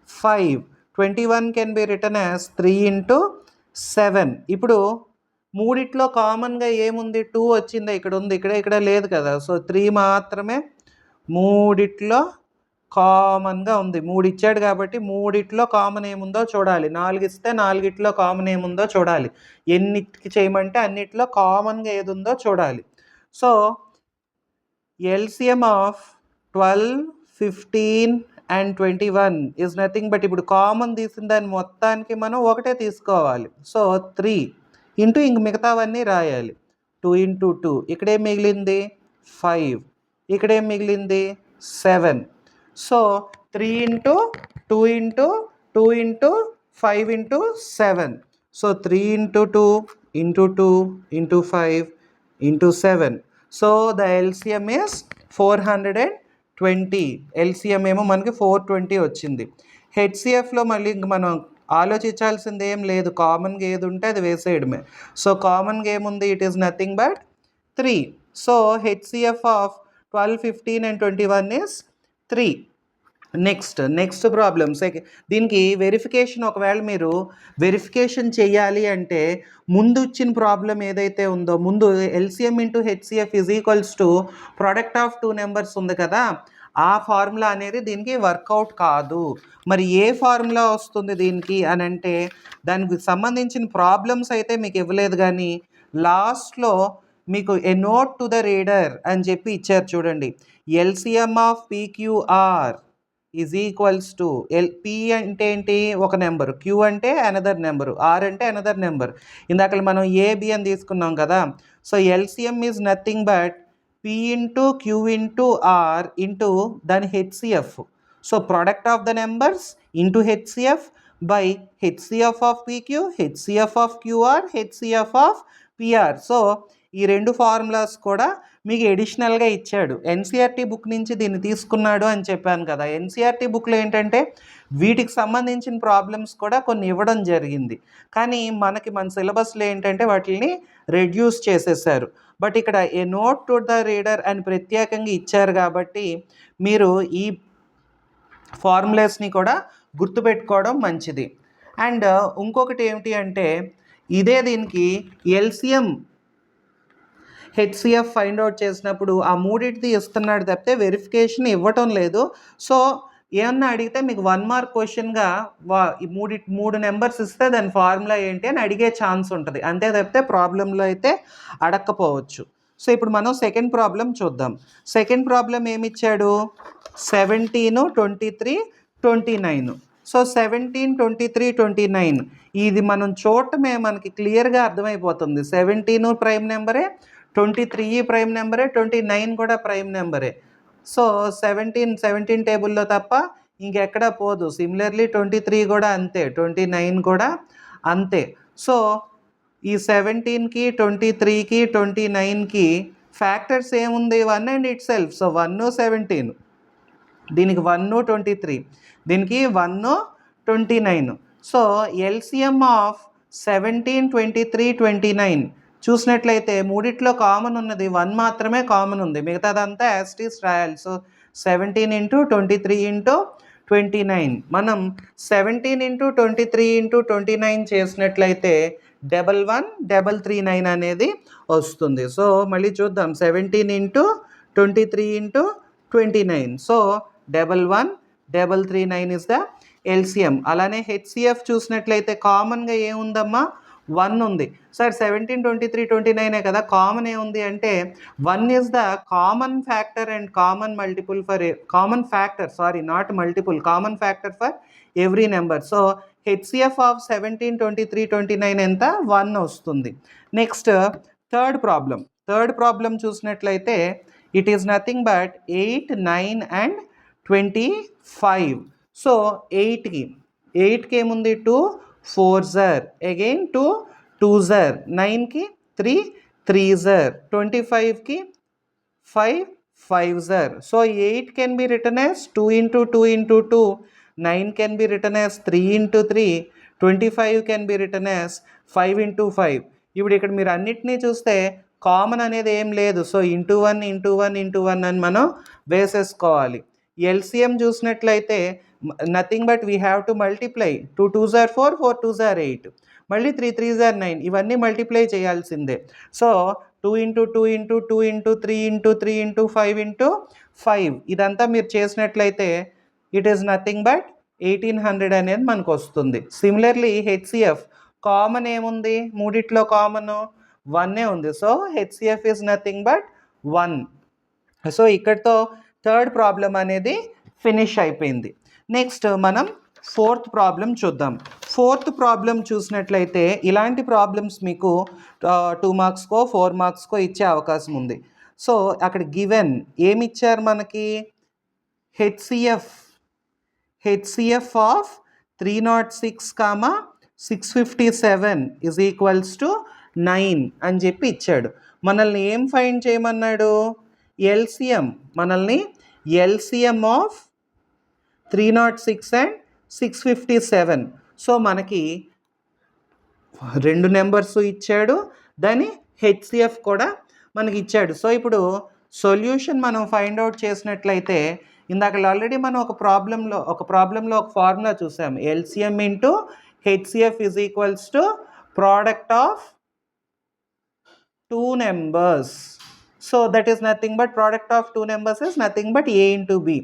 5. 21 can be written as 3 into 7. ఇప్పుడు మూడిట్లో కామన్గా ఏముంది? 2 వచ్చిందా? ఇక్కడ ఉంది, ఇక్కడ లేదు కదా. సో 3 మాత్రమే మూడిట్లో కామన్గా ఉంది. 3 ఇచ్చాడు కాబట్టి మూడిట్లో కామన్ ఏముందో చూడాలి. 4 ఇస్తే 4ట్లో కామన్ ఏముందో చూడాలి. ఎన్నిటికి చేయమంటే అన్నిట్లో కామన్గా ఏది ఉందో చూడాలి. So LCM of 12, 15 and 21 is nothing but ఇప్పుడు కామన్ తీసిన దాన్ని మొత్తానికి మనం ఒకటే తీసుకోవాలి. సో 3 ఇంటూ ఇంక మిగతావన్నీ రాయాలి. 2 into 2, ఇక్కడేం మిగిలింది 5, ఇక్కడేం మిగిలింది 7. So 3 into 2 into 2 into 5 into 7. So 3 into 2 into 2 into 5 into 7. So the LCM is 420. LCM ఏమో మనకి 420 వచ్చింది. హెచ్సిఎఫ్లో మళ్ళీ ఇంక మనం ఆలోచించాల్సింది ఏం లేదు, కామన్గా ఏది ఉంటే అది వేసేయడమే. సో కామన్గా ఏముంది? It is nothing but 3. So HCF of 12, 15 and 21 is 3. Next problems. దీనికి వెరిఫికేషన్, ఒకవేళ మీరు వెరిఫికేషన్ చేయాలి అంటే ముందు ఇచ్చిన ప్రాబ్లం ఏదైతే ఉందో, ముందు LCM into HCF is equals to product of 2 numbers ఉంది కదా, ఆ ఫార్ములా అనేది దీనికి వర్కౌట్ కాదు. మరి ఏ ఫార్ములా వస్తుంది దీనికి అని అంటే, దానికి సంబంధించిన ప్రాబ్లమ్స్ అయితే మీకు ఇవ్వలేదు, కానీ లాస్ట్లో మీకు a note to the reader అని చెప్పి ఇచ్చారు చూడండి. LCM of PQR is equals to P అంటే ఏంటి, ఒక నెంబరు, క్యూ అంటే అనదర్ నెంబరు, ఆర్ అంటే అనదర్ నెంబర్. ఇందాక మనం ఏబి అని తీసుకున్నాం కదా. So LCM is nothing but P into Q into R into దాని HCF. So product of the numbers into HCF by HCF of PQ, HCF of QR, HCF of PR. So ఈ రెండు formulas కూడా మీకు ఎడిషనల్గా ఇచ్చాడు. NCERT book నుంచి దీన్ని తీసుకున్నాడు అని చెప్పాను కదా. ఎన్సీఆర్టీ బుక్లో ఏంటంటే వీటికి సంబంధించిన ప్రాబ్లమ్స్ కూడా కొన్ని ఇవ్వడం జరిగింది, కానీ మన సిలబస్లో ఏంటంటే వాటిని రెడ్యూస్ చేసేసారు. బట్ ఇక్కడ ఏ నోట్ టు ద రీడర్ అని ప్రత్యేకంగా ఇచ్చారు కాబట్టి మీరు ఈ ఫార్ములాస్ని కూడా గుర్తుపెట్టుకోవడం మంచిది. అండ్ ఇంకొకటి ఏమిటి అంటే ఇదే దీనికి ఎల్సిఎం హెచ్సిఎఫ్ ఫైండ్ అవుట్ చేసినప్పుడు ఆ మూడింటిది ఇస్తున్నాడు తప్పితే వెరిఫికేషన్ ఇవ్వటం లేదు. సో ఏమన్నా అడిగితే మీకు 1 మార్క్ క్వశ్చన్గా ఈ మూడు నెంబర్స్ ఇస్తే దాని ఫార్ములా ఏంటి అని అడిగే ఛాన్స్ ఉంటుంది, అంతే తప్పితే ప్రాబ్లంలో అయితే అడగకపోవచ్చు. సో ఇప్పుడు మనం సెకండ్ ప్రాబ్లం చూద్దాం. సెకండ్ ప్రాబ్లం ఏమిచ్చాడు, 17, 23, 29. సో 17, 23, 29 ఇది మనం చూడటమే మనకి క్లియర్గా అర్థమైపోతుంది. 17 ప్రైమ్ నెంబరే, 23 ప్రైమ్ నెంబరే, 29 కూడా ప్రైమ్ నెంబరే. సో 17 టేబుల్లో తప్ప ఇంకెక్కడ పోదు. సిమిలర్లీ 23 కూడా అంతే, 29 కూడా అంతే. సో ఈ 17కి 23కి 29కి ఫ్యాక్టర్స్ ఏముంది, 1 అండ్ ఇట్ సెల్ఫ్. సో 1, 17, దీనికి 1, 23, దీనికి 1, 29. సో ఎల్సిఎం ఆఫ్ 17, 23, 29 చూసినట్లయితే మూడిట్లో కామన్ ఉన్నది 1 మాత్రమే కామన్ ఉంది, మిగతాదంతా యాస్టీస్ రాయాలి. So 17 into 23 into 29. మనం 17 ఇంటూ 23 ఇంటూ 29 చేసినట్లయితే 11,339 అనేది వస్తుంది. సో మళ్ళీ చూద్దాం, 17 into 23 into 29. So 11,339 is the LCM. అలానే హెచ్సిఎఫ్ చూసినట్లయితే కామన్గా ఏముందమ్మా, 1 ఉంది. సార్ 17, 23, 29 కదా, కామన్ ఏముంది అంటే 1 is the common factor and common multiple for common factor, sorry not multiple, common factor for every number. So HCF of 17, 23, 29 ఎంత, 1 వస్తుంది. నెక్స్ట్ థర్డ్ ప్రాబ్లం చూసినట్లయితే it is nothing but 8, 9 and 25. So 8కి ఏముంది, 2 4s are, again 2 2s are, 9కి 3 3s are, 25కి 5 5s are. So 8 can be written as 2 into 2 into 2, 9 can be written as 3 into 3, 25 can be written as 5 into 5. ఇప్పుడు ఇక్కడ మీరు అన్నిటినీ చూస్తే common అనేది ఏం లేదు. సో ఇంటూ 1 ఇంటూ 1 ఇంటూ 1 అని మనం వేసేసుకోవాలి. ఎల్సిఎం చూసినట్లయితే nothing but we have to multiply. 2 2s are 4, 4 2s are 8, మళ్ళీ 3 3s are 9, ఇవన్నీ మల్టిప్లై చేయాల్సిందే. So 2 into 2 into 2 into 3 into 3 into 5 into 5 ఇదంతా మీరు చేసినట్లయితే ఇట్ ఈస్ నథింగ్ బట్ 1800 అనేది మనకు వస్తుంది. సిమిలర్లీ హెచ్సిఎఫ్ కామన్ ఏముంది, మూడిట్లో కామన్ 1 ఉంది. So HCF is nothing but 1. So ఇక్కడితో థర్డ్ ప్రాబ్లం అనేది ఫినిష్ అయిపోయింది. నెక్స్ట్ మనం ఫోర్త్ ప్రాబ్లం చూద్దాం. ఫోర్త్ ప్రాబ్లం చూసినట్లయితే ఇలాంటి ప్రాబ్లమ్స్ మీకు 2 మార్క్స్కో 4 మార్క్స్కో ఇచ్చే అవకాశం ఉంది. సో అక్కడ గివెన్ ఏమి ఇచ్చారు మనకి, HCF of 306, 657 is equals to 9 అని చెప్పి ఇచ్చాడు. మనల్ని ఏం ఫైండ్ చేయమన్నాడు, ఎల్సిఎం, మనల్ని ఎల్సిఎం ఆఫ్ 306 and 657. సో మనకి 2 నెంబర్స్ ఇచ్చాడు, దాని హెచ్సిఎఫ్ కూడా మనకి ఇచ్చాడు. సో ఇప్పుడు సొల్యూషన్ మనం ఫైండ్ అవుట్ చేసినట్లయితే ఇందాక ఆల్రెడీ మనం ఒక ప్రాబ్లంలో ఒక ఫార్ములా చూసాము, LCM into HCF is equals to product of 2 numbers. So that is nothing but product of 2 numbers is nothing but A into B.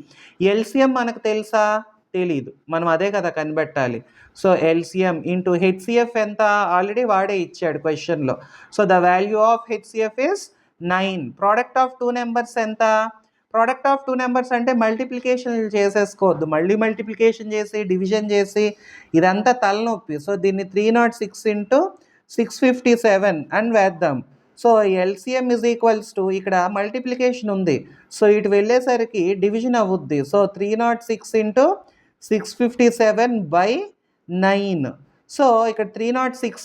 LCM మనకు తెలుసా, తెలీదు, మనం అదే కదా కనిపెట్టాలి. సో ఎల్సిఎం ఇంటూ హెచ్సిఎఫ్ ఎంత, ఆల్రెడీ వాడే ఇచ్చాడు క్వశ్చన్లో. So the value of HCF is 9. Product of 2 numbers ఎంత, ప్రోడక్ట్ ఆఫ్ టూ నెంబర్స్ అంటే మల్టిప్లికేషన్ చేసేసుకోవద్దు, మళ్ళీ మల్టిప్లికేషన్ చేసి డివిజన్ చేసి ఇదంతా తలనొప్పి. సో దీన్ని 306 ఇంటూ 657 అని వేద్దాం. So LCM is equals to ఇక్కడ మల్టిప్లికేషన్ ఉంది, సో ఇటు వెళ్ళేసరికి డివిజన్ అవుద్ది. So 306 into 657/9. సో ఇక్కడ 306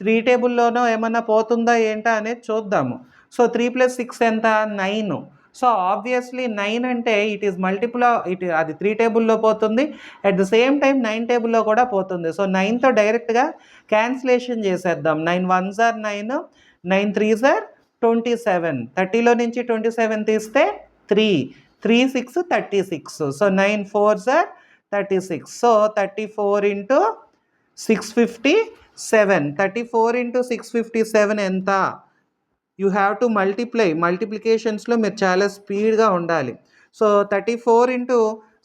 3 టేబుల్లోనో ఏమన్నా పోతుందా ఏంటా అనేది చూద్దాము. సో 3 + 6 ఎంత? 9. సో ఆబ్వియస్లీ 9 అంటే ఇట్ ఈస్ మల్టిపుల్, అది 3 టేబుల్లో పోతుంది, అట్ ద సేమ్ టైం 9 టేబుల్లో కూడా పోతుంది. సో 9తో డైరెక్ట్గా క్యాన్సిలేషన్ చేసేద్దాం. 9 1s are 9, 9 3s are 27. 30లో నుంచి 27 తీస్తే 3, 3 6 36. So 9 4s are 36. So 34 into 657. 34 into 657 ఎంత? You have to multiply. మల్టిప్లికేషన్స్లో మీరు చాలా స్పీడ్గా ఉండాలి. సో 34 ఇంటూ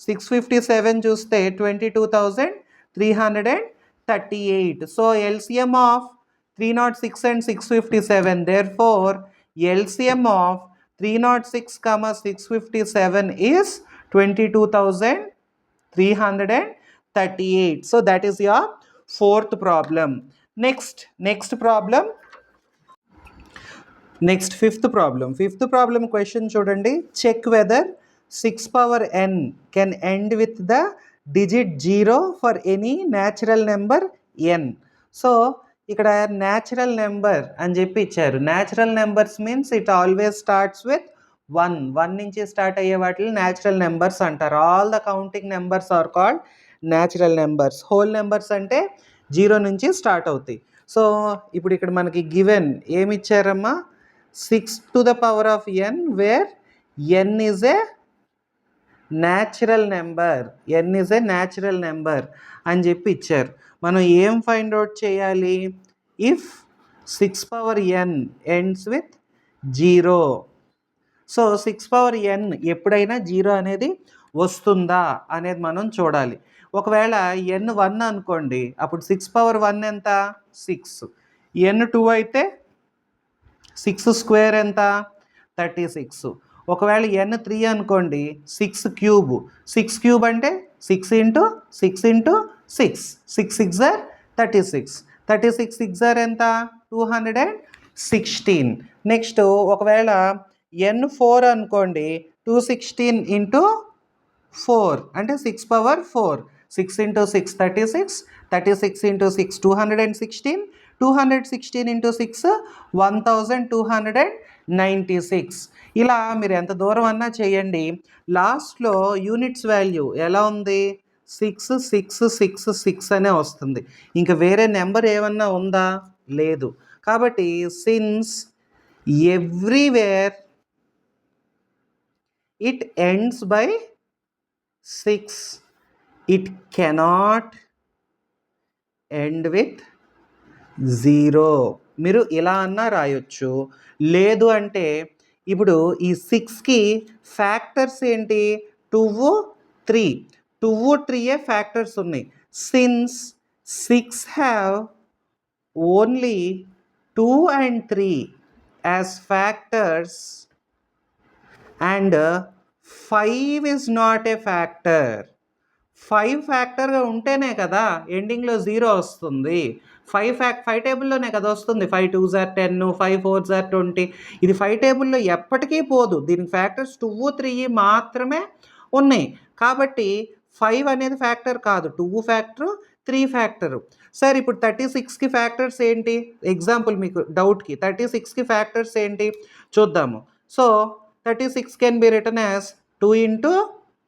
657 చూస్తే 22,338. So LCM of 306 and 657. Therefore, LCM of 306, 657 is 22,338. So that is your fourth problem. Next problem. Next fifth problem. Fifth problem question చూడండి. Check whether 6 power n can end with the digit 0 for any natural number n. So ఇక్కడ natural number అని చెప్పి ఇచ్చారు. Natural numbers means it always starts with 1 నుంచి start అయ్యే వాటిని natural numbers అంటారు. All the counting numbers are called natural numbers. Whole numbers అంటే 0 నుంచి స్టార్ట్ అవుతాయి. సో ఇప్పుడు ఇక్కడ మనకి గివెన్ ఏమి ఇచ్చారమ్మా? 6 to the power of n where n is a natural number. n is a natural number అని చెప్పి ఇచ్చారు. మనం ఏం ఫైండ్ అవుట్ చేయాలి? If 6 power n ends with 0. So 6 power n ఎప్పుడైనా 0 అనేది వస్తుందా అనేది మనం చూడాలి. ఒకవేళ n 1 అనుకోండి, అప్పుడు 6 power 1 ఎంత? 6. n 2 అయితే 6 స్క్వేర్ ఎంత? 36. ఒకవేళ n 3 అనుకోండి, 6 క్యూబ్. 6 క్యూబ్ అంటే 6 ఇంటూ 6 ఇంటూ 6. 6 6 are 36. 36 6 are ఎంత? 216. నెక్స్ట్ ఒకవేళ n 4 అనుకోండి, 216 ఇంటూ 4 అంటే 6 power 4. 6 ఇంటూ 6 36. 36 ఇంటూ 6 216. 216 ఇంటూ 6 1296. ఇలా మీరు ఎంత దూరం అన్నా చేయండి. లాస్ట్లో యూనిట్స్ వాల్యూ ఎలా ఉంది? 6 6 6 6 అనే వస్తుంది. ఇంకా వేరే నెంబర్ ఏమన్నా ఉందా? లేదు. కాబట్టి since everywhere it ends by 6, it cannot end with 0. మీరు ఇలా అన్నా రాయొచ్చు. లేదు అంటే ఇప్పుడు ఈ 6కి ఫ్యాక్టర్స్ ఏంటి? 2 3. 2 3 ఫ్యాక్టర్స్ ఉన్నాయి. Since 6 have only 2 and 3 as factors and 5 is not a factor. 5 ఫ్యాక్టర్గా ఉంటేనే కదా ఎండింగ్లో 0 వస్తుంది. 5 టేబుల్లోనే కదా వస్తుంది. 5 2s are 10, 5 4s are 20. ఇది 5 టేబుల్లో ఎప్పటికీ పోదు. దీనికి ఫ్యాక్టర్స్ 2 3 మాత్రమే ఉన్నాయి. కాబట్టి 5 అనేది ఫ్యాక్టర్ కాదు. 2 ఫ్యాక్టరు, 3 ఫ్యాక్టరు. సార్ ఇప్పుడు 36కి ఫ్యాక్టర్స్ ఏంటి? ఎగ్జాంపుల్ మీకు డౌట్కి 36కి ఫ్యాక్టర్స్ ఏంటి చూద్దాము. So 36 can be written as 2 into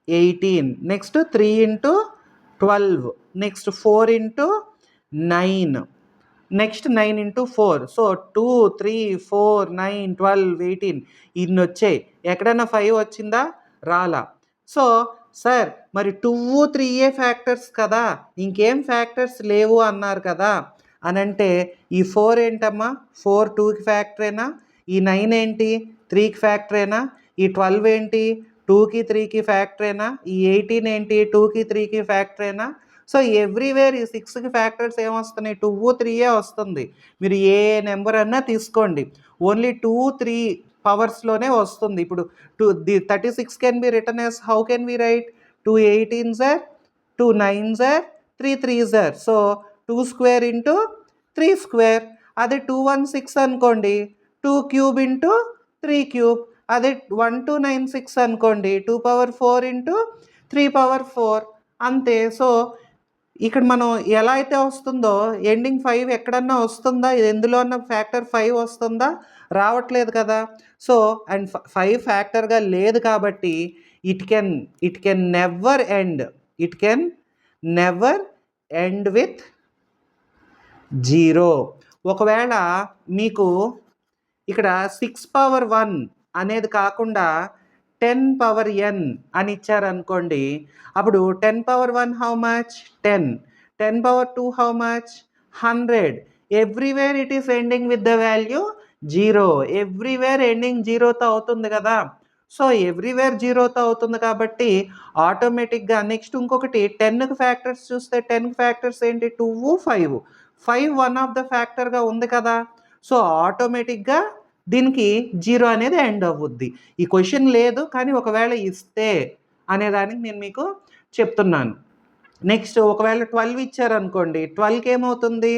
18. Next 3 into 12. Next 4 into 9. Next 9 into 4. So 2 3 4 9 12 18 ఇన్ని వచ్చాయి. ఎక్కడైనా 5 వచ్చిందా? రాలా. సో సార్ మరి 2 3 ఫ్యాక్టర్స్ కదా, ఇంకేం ఫ్యాక్టర్స్ లేవు అన్నారు కదా అని అంటే ఈ 4 ఏంటమ్మా? 4 2కి ఫ్యాక్టరేనా? ఈ 9 ఏంటి? 3కి ఫ్యాక్టరేనా? ఈ 12 ఏంటి? 2కి 3కి ఫ్యాక్టరేనా? ఈ 18 ఏంటి? 2కి 3కి ఫ్యాక్టరేనా? సో ఎవ్రీవేర్ ఈ 6కి ఫ్యాక్టర్స్ ఏమొస్తున్నాయి? 2 3 వస్తుంది. మీరు ఏ నెంబర్ అన్నా తీసుకోండి. ఓన్లీ 2 3 పవర్స్లోనే వస్తుంది. ఇప్పుడు 36 can be written as how can we write 2 18s are 2 9s are 3 3s are. So 2 square into 3 square. అదే 216 అనుకోండి 2 క్యూబ్ ఇంటూ 3 క్యూబ్. అదే 1296 అనుకోండి 2 పవర్ 4 ఇంటూ 3 పవర్ 4 అంతే. సో ఇక్కడ మనం ఎలా అయితే వస్తుందో ఎండింగ్ 5 ఎక్కడన్నా వస్తుందా, ఎందులో అన్న ఫ్యాక్టర్ 5 వస్తుందా, రావట్లేదు కదా. సో అండ్ 5 ఫ్యాక్టర్గా లేదు కాబట్టి it can never end with 0. ఒకవేళ మీకు ఇక్కడ 6 పవర్ 1 అనేది కాకుండా 10 పవర్ n అని ఇచ్చారనుకోండి, అప్పుడు 10 power 1 how much 10 power 2 how much 100. Everywhere it is ending with the value 0. Everywhere ending 0తో అవుతుంది కదా. సో ఎవ్రీవేర్ 0తో అవుతుంది కాబట్టి ఆటోమేటిక్గా నెక్స్ట్ ఇంకొకటి 10కి ఫ్యాక్టర్స్ చూస్తే 10కి ఫ్యాక్టర్స్ ఏంటి 2 5 వన్ ఆఫ్ ద ఫ్యాక్టర్గా ఉంది కదా. సో ఆటోమేటిక్గా దీనికి 0 అనేది ఎండ్ అవ్వుద్ది. ఈ క్వశ్చన్ లేదు కానీ ఒకవేళ ఇస్తే అనేదానికి నేను మీకు చెప్తున్నాను. నెక్స్ట్ ఒకవేళ 12 ఇచ్చారనుకోండి 12కి ఏమవుతుంది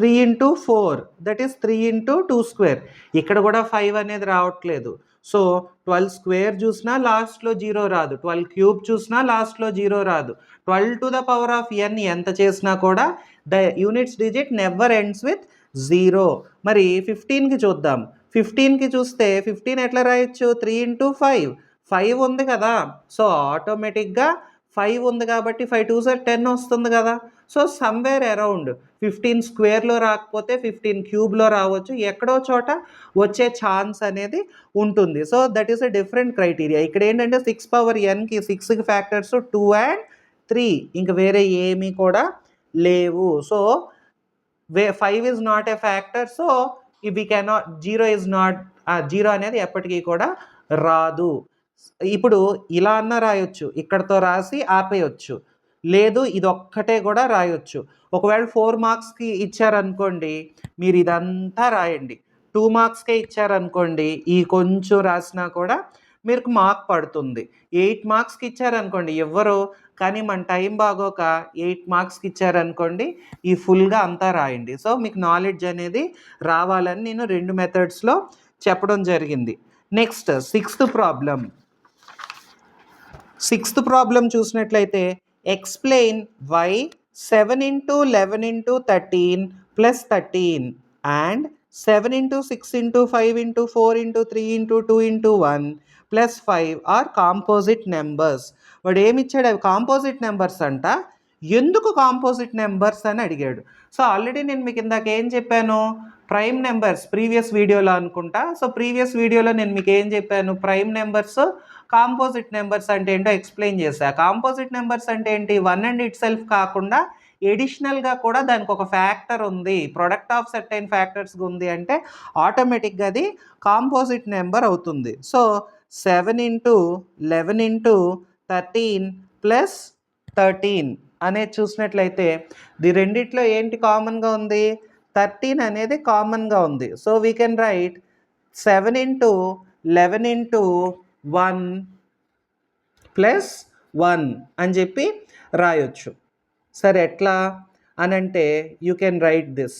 3 into 4 that is 3 into 2 square. ఇక్కడ కూడా 5 అనేది రావట్లేదు. సో 12 స్క్వేర్ చూసినా లాస్ట్లో 0 రాదు, 12 క్యూబ్ చూసినా లాస్ట్లో 0 రాదు. 12 to the power of n ఎంత చేసినా కూడా the units digit never ends with 0. మరి 15కి చూద్దాం. 15కి చూస్తే 15 ఎట్లా రాయొచ్చు 3 ఇంటూ 5 ఉంది కదా. సో ఆటోమేటిక్గా 5 ఉంది కాబట్టి 5 2s are 10 వస్తుంది కదా. సో సమ్వేర్ అరౌండ్ 15 స్క్వేర్లో రాకపోతే 15 క్యూబ్లో రావచ్చు, ఎక్కడో చోట వచ్చే ఛాన్స్ అనేది ఉంటుంది. So that is a different criteria. ఇక్కడ ఏంటంటే 6 పవర్ nకి 6కి ఫ్యాక్టర్స్ 2 and 3, ఇంక వేరే ఏమీ కూడా లేవు. So 5 is not a factor. So we cannot 0 అనేది ఎప్పటికీ కూడా రాదు. ఇప్పుడు ఇలా అన్న రాయొచ్చు, ఇక్కడతో రాసి ఆపేయచ్చు, లేదు ఇది ఒక్కటే కూడా రాయొచ్చు. ఒకవేళ 4 మార్క్స్కి ఇచ్చారనుకోండి మీరు ఇదంతా రాయండి. 2 మార్క్స్కే ఇచ్చారనుకోండి ఈ కొంచెం రాసినా కూడా మీకు మార్క్ పడుతుంది. 8 మార్క్స్కి ఇచ్చారనుకోండి ఎవ్వరు, కానీ మన టైం బాగోక 8 మార్క్స్కి ఇచ్చారనుకోండి ఈ ఫుల్గా అంతా రాయండి. సో మీకు నాలెడ్జ్ అనేది రావాలని నేను 2 మెథడ్స్లో చెప్పడం జరిగింది. నెక్స్ట్ సిక్స్త్ ప్రాబ్లం చూసినట్లయితే explain why 7 into 11 into 13 plus 13 and 7 into 6 into 5 into 4 into 3 into 2 into 1 plus 5 are composite numbers. వాడు ఏమిచ్చాడు, అవి కాంపోజిట్ నెంబర్స్ అంట. ఎందుకు కాంపోజిట్ నెంబర్స్ అని అడిగాడు. సో ఆల్రెడీ నేను మీకు ఇందాక ఏం చెప్పాను, ప్రైమ్ నెంబర్స్ ప్రీవియస్ వీడియోలో అనుకుంటా. సో ప్రీవియస్ వీడియోలో నేను మీకు ఏం చెప్పాను, ప్రైమ్ నెంబర్స్ కాంపోజిట్ నెంబర్స్ అంటే ఏంటో ఎక్స్ప్లెయిన్ చేశా. కాంపోజిట్ నెంబర్స్ అంటే ఏంటి, 1 అండ్ ఇట్ సెల్ఫ్ కాకుండా ఎడిషనల్గా కూడా దానికి ఒక ఫ్యాక్టర్ ఉంది, ప్రొడక్ట్ ఆఫ్ సర్టైన్ ఫ్యాక్టర్స్ ఉంది అంటే ఆటోమేటిక్గా అది కాంపోజిట్ నెంబర్ అవుతుంది. సో 7 ఇంటూ 11 ఇంటూ 13 ప్లస్ 13 అనేది చూసినట్లయితే ది రెండిట్లో ఏంటి కామన్గా ఉంది, 13 అనేది కామన్గా ఉంది. So we can write 7 into 11 into 1 plus 1 అని చెప్పి రాయొచ్చు. సరే ఎట్లా అని అంటే యూ కెన్ రైట్ దిస్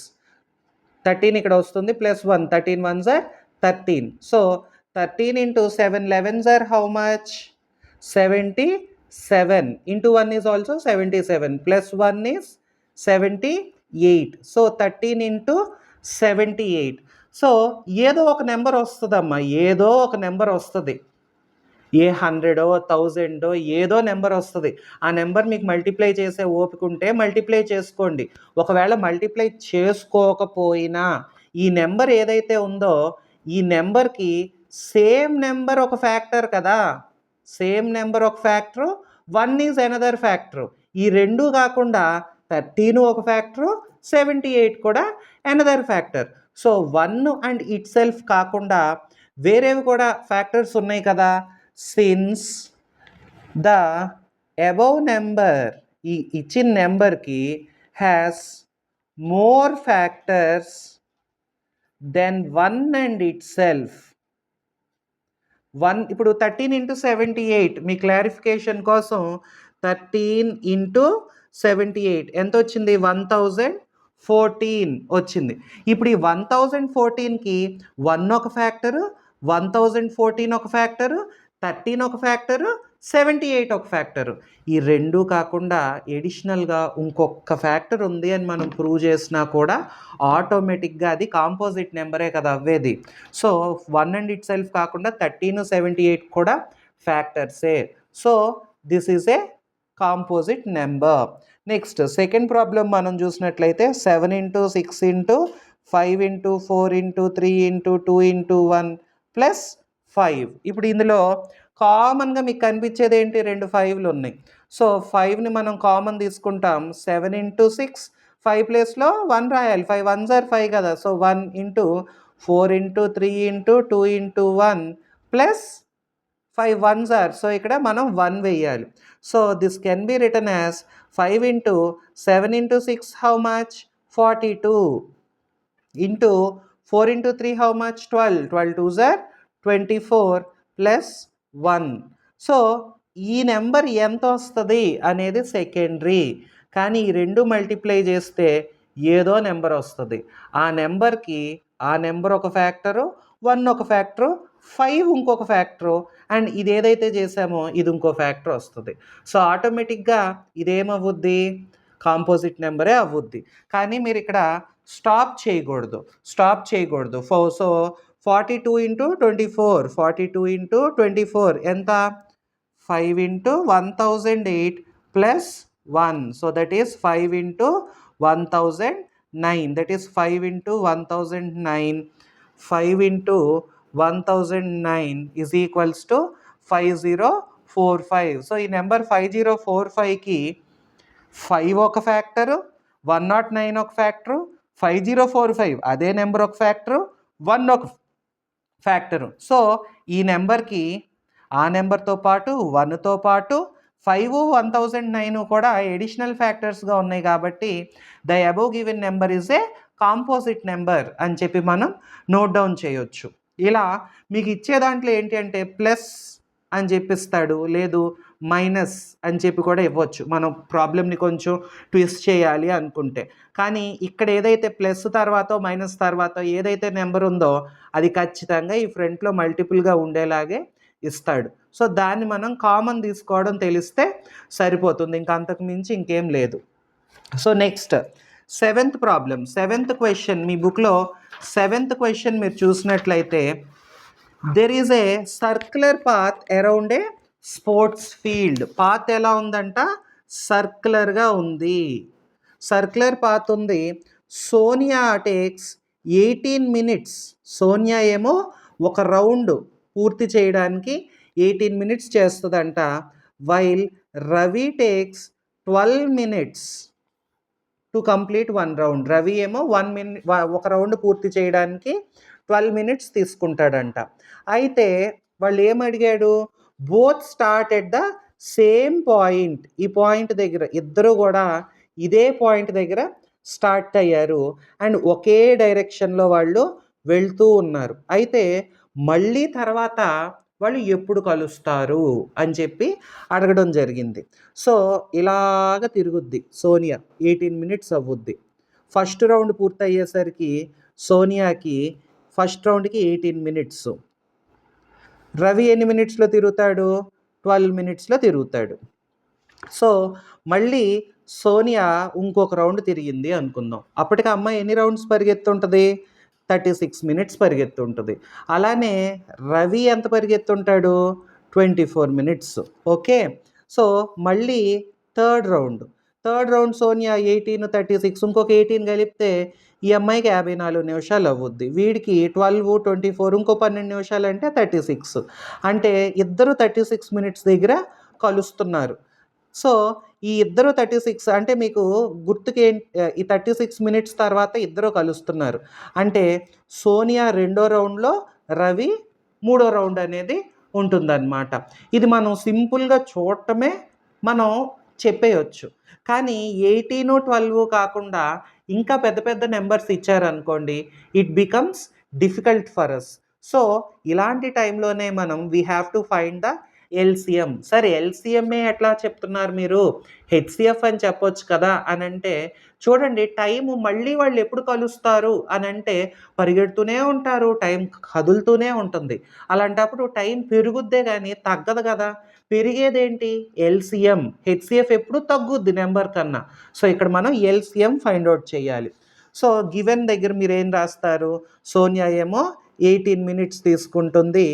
13 ఇక్కడ వస్తుంది plus 1, 13 1s are 13. So 13 into 7 11s are how much 77 into 1 is also 77 plus 1 is 78. So 13 into 78. So ఏదో ఒక నెంబర్ వస్తుందమ్మా, ఏదో ఒక నెంబర్ వస్తుంది, ఏ 100 1000 ఏదో నెంబర్ వస్తుంది. ఆ నెంబర్ మీకు మల్టిప్లై చేసే ఓపిక ఉంటే మల్టిప్లై చేసుకోండి. ఒకవేళ మల్టిప్లై చేసుకోకపోయినా ఈ నెంబర్ ఏదైతే ఉందో ఈ నెంబర్కి సేమ్ నెంబర్ ఒక ఫ్యాక్టర్ కదా, సేమ్ నెంబర్ ఒక ఫ్యాక్టరు, 1 ఈజ్ అనదర్ ఫ్యాక్టరు. ఈ రెండు కాకుండా 13 ఒక ఫ్యాక్టరు, 78 కూడా another factor. So 1 and itself కాకుండా వేరేవి కూడా ఫ్యాక్టర్స్ ఉన్నాయి కదా. సిన్స్ ద అబౌవ్ నెంబర్, ఈ ఇచ్చిన నెంబర్కి has more factors than 1 and itself, ఇప్పుడు 13 ఇంటూ 78 మీ క్లారిఫికేషన్ కోసం 13 ఇంటూ 78 ఎంత వచ్చింది? 1014 వచ్చింది. ఇప్పుడు ఈ 1014కి 1 ఒక ఫ్యాక్టరు, 1014 ఒక ఫ్యాక్టరు, 13 ఒక ఫ్యాక్టరు, 78 ఒక ఫ్యాక్టరు. ఈ రెండు కాకుండా ఎడిషనల్గా ఇంకొక ఫ్యాక్టర్ ఉంది అని మనం ప్రూవ్ చేసినా కూడా ఆటోమేటిక్గా అది కాంపోజిట్ నెంబరే కదా అవ్వేది. సో 1 అండ్ ఇట్ సెల్ఫ్ కాకుండా 13, 78 కూడా ఫ్యాక్టర్సే. So this is a composite number. Next second problem మనం చూసినట్లయితే 7 into 6 into 5 into 4 into 3 into 2 into 1 plus 5. ఇప్పుడు ఇందులో కామన్గా మీకు కనిపించేది ఏంటి? 2 5లు ఉన్నాయి. సో 5ని మనం కామన్ తీసుకుంటాం. 7 ఇంటూ 6, 5 ప్లేస్లో 1 రాయాలి. 5 1s are 5 కదా. So 1 into 4 into 3 into 2 into 1 plus 5 1s are. So ఇక్కడ మనం 1 వేయాలి. So this can be written as 5 into 7 into 6 how much? 42 into 4 into 3 how much? 12. 12 2s are 24 plus 1. So ఈ number ఎంత వస్తుంది అనేది సెకండరీ, కానీ ఈ రెండు మల్టిప్లై చేస్తే ఏదో నెంబర్ వస్తుంది. ఆ నెంబర్కి ఆ నెంబర్ ఒక ఫ్యాక్టరు, 1 ఒక ఫ్యాక్టరు, 5 ఇంకొక ఫ్యాక్టరు, అండ్ ఇది ఏదైతే చేసామో ఇది ఇంకో ఫ్యాక్టర్ వస్తుంది. సో ఆటోమేటిక్గా ఇదేమవుద్ది? కాంపోజిట్ నెంబరే అవ్వుద్ది. కానీ మీరు ఇక్కడ స్టాప్ చేయకూడదు. సో 42 ఇంటూ 24, 42 ఇంటూ 24 ఎంత? 5 into 1008 plus 1. So that is 5 into 1009. That is 5 into 1009. 5 into 1009 is equals to 5045. So ఈ నెంబర్ 5045కి 5 ఒక ఫ్యాక్టరు, 109 ఒక ఫ్యాక్టరు, 5045 అదే నెంబర్ ఒక ఫ్యాక్టరు, 1 ఒక ఫ్యాక్టరు. సో ఈ నెంబర్కి ఆ నెంబర్తో పాటు 1తో పాటు 5 1009 కూడా ఎడిషనల్ ఫ్యాక్టర్స్గా ఉన్నాయి కాబట్టి the above given number is a composite number అని చెప్పి మనం నోట్ డౌన్ చేయొచ్చు. ఇలా మీకు ఇచ్చే దాంట్లో ఏంటి అంటే ప్లస్ అని చెప్పిస్తాడు, లేదు మైనస్ అని చెప్పి కూడా ఇవ్వచ్చు మనం ప్రాబ్లమ్ని కొంచెం ట్విస్ట్ చేయాలి అనుకుంటే. కానీ ఇక్కడ ఏదైతే ప్లస్ తర్వాత మైనస్ తర్వాత ఏదైతే నెంబర్ ఉందో అది ఖచ్చితంగా ఈ ఫ్రంట్లో మల్టిపుల్గా ఉండేలాగే ఇస్తాడు. సో దాన్ని మనం కామన్ తీసుకోవడం తెలిస్తే సరిపోతుంది, ఇంకా అంతకు మించి ఇంకేం లేదు. సో నెక్స్ట్ 7th ప్రాబ్లం, 7th క్వశ్చన్ మీ బుక్లో 7th క్వశ్చన్ మీరు చూసినట్లయితే there is a circular path around a sports field. Path ఎలా ఉందంట? సర్క్యులర్గా ఉంది. సర్క్యులర్ పాత్ ఉంది. Sonia takes 18 minutes. సోనియా ఏమో ఒక రౌండ్ పూర్తి చేయడానికి 18 minutes చేస్తుందంట. While Ravi takes 12 minutes to complete 1 round. Ravi ఏమో 1 minute ఒక రౌండ్ పూర్తి చేయడానికి 12 minutes తీసుకుంటాడంట. అయితే వాళ్ళు ఏమడిగాడు? Both start at the same point. ఈ పాయింట్ దగ్గర ఇద్దరు కూడా ఇదే పాయింట్ దగ్గర స్టార్ట్ అయ్యారు అండ్ ఒకే డైరెక్షన్లో వాళ్ళు వెళ్తూ ఉన్నారు. అయితే మళ్ళీ తర్వాత వాళ్ళు ఎప్పుడు కలుస్తారు అని చెప్పి అడగడం జరిగింది. సో ఇలాగ తిరుగుద్ది సోనియా, 18 minutes అవ్వుద్ది. ఫస్ట్ రౌండ్ పూర్తయ్యేసరికి సోనియాకి ఫస్ట్ రౌండ్కి 18 minutes. రవి ఎన్ని మినిట్స్లో తిరుగుతాడు? 12 minutesలో తిరుగుతాడు. సో మళ్ళీ సోనియా ఇంకొక రౌండ్ తిరిగింది అనుకుందాం. అప్పటికి అమ్మాయి ఎన్ని రౌండ్స్ పరిగెత్తుంటుంది? 36 minutes పరిగెత్తుంటుంది. అలానే రవి ఎంత పరిగెత్తుంటాడు? 24 minutes. ఓకే. సో మళ్ళీ థర్డ్ రౌండ్ సోనియా 18, 36 ఇంకొక 18 కలిపితే ఈ అమ్మాయికి 54 నిమిషాలు అవ్వుద్ది. వీడికి 12, 24 ఇంకో 12 నిమిషాలు అంటే 36. అంటే ఇద్దరు 36 minutes దగ్గర కలుస్తున్నారు. సో ఈ ఇద్దరు 36 అంటే మీకు గుర్తుకి ఈ 36 minutes తర్వాత ఇద్దరు కలుస్తున్నారు అంటే సోనియా రెండో రౌండ్లో, రవి మూడో రౌండ్ అనేది ఉంటుందన్నమాట. ఇది మనం సింపుల్గా చూడటమే మనం చెప్పేయచ్చు. కానీ 18, 12 కాకుండా ఇంకా పెద్ద పెద్ద నెంబర్స్ ఇచ్చారనుకోండి, it becomes difficult for us. So ఇలాంటి టైంలోనే మనం we have to find the LCM. సరే ఎల్సిఎంఏ ఎట్లా చెప్తున్నారు మీరు, హెచ్సిఎఫ్ అని చెప్పొచ్చు కదా అని అంటే, చూడండి టైము మళ్ళీ వాళ్ళు ఎప్పుడు కలుస్తారు అని అంటే పరిగెడుతూనే ఉంటారు, టైం కదులుతూనే ఉంటుంది. అలాంటప్పుడు టైం పెరుగుద్దే కానీ తగ్గదు కదా. పెరిగేదేంటి ఎల్సిఎం, హెచ్సిఎఫ్ ఎప్పుడు తగ్గుద్ది నెంబర్ కన్నా. సో ఇక్కడ మనం ఎల్సిఎం ఫైండ్ అవుట్ చేయాలి. సో గివెన్ దగ్గర మీరు ఏం రాస్తారు, సోనియా ఏమో 18 మినిట్స్ తీసుకుంటుంది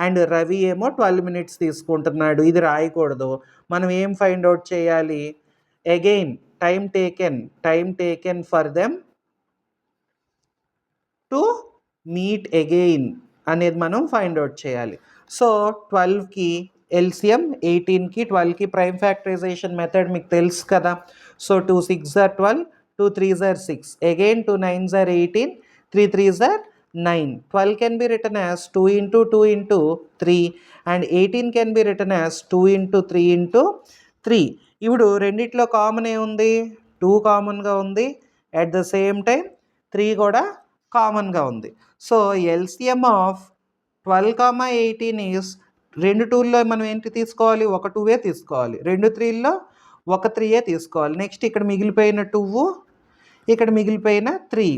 అండ్ రవి ఏమో 12 మినిట్స్ తీసుకుంటున్నాడు. ఇది రాయకూడదు. మనం ఏం ఫైండ్ అవుట్ చేయాలి, again time taken for them to meet again అనేది మనం ఫైండ్ అవుట్ చేయాలి. సో 12కి ఎల్సిఎం, 18కి 12కి ప్రైమ్ ఫ్యాక్టరైజేషన్ మెథడ్ మీకు తెలుసు కదా. So 2 6 are 12, 2 3s are 6, again 2 9s are 18, 3 3s are 9. 12 can be written as 2 into 2 into 3 and 18 can be written as 2 into 3 into 3. ఇప్పుడు రెండిట్లో కామన్ ఏముంది, 2 కామన్గా ఉంది, అట్ ద సేమ్ టైం 3 కూడా కామన్గా ఉంది. సో ఎల్సిఎం ఆఫ్ 12, 18 ఈజ్, రెండు 2ల్లో మనం ఏంటి తీసుకోవాలి, ఒక 2 తీసుకోవాలి, రెండు 3ల్లో ఒక 3 తీసుకోవాలి. నెక్స్ట్ ఇక్కడ మిగిలిపోయిన 2, ఇక్కడ మిగిలిపోయిన 3,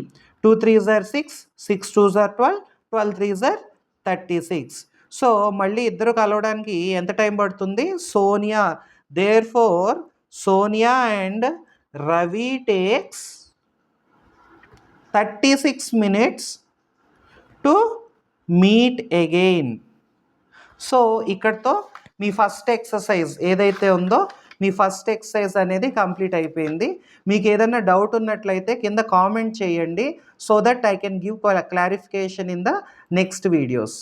2 3s are 6, 6 2s are 12, 12 3s are 36. So మళ్ళీ ఇద్దరు కలవడానికి ఎంత టైం పడుతుంది, Sonia, therefore Sonia and Ravi takes 36 minutes to meet again. So ఇక్కడతో మీ ఫస్ట్ ఎక్సర్సైజ్ ఏదైతే ఉందో, మీ ఫస్ట్ ఎక్సర్సైజ్ అనేది కంప్లీట్ అయిపోయింది. మీకు ఏదైనా డౌట్ ఉన్నట్లయితే కింద కామెంట్ చేయండి, so that I can give clarification in the next videos.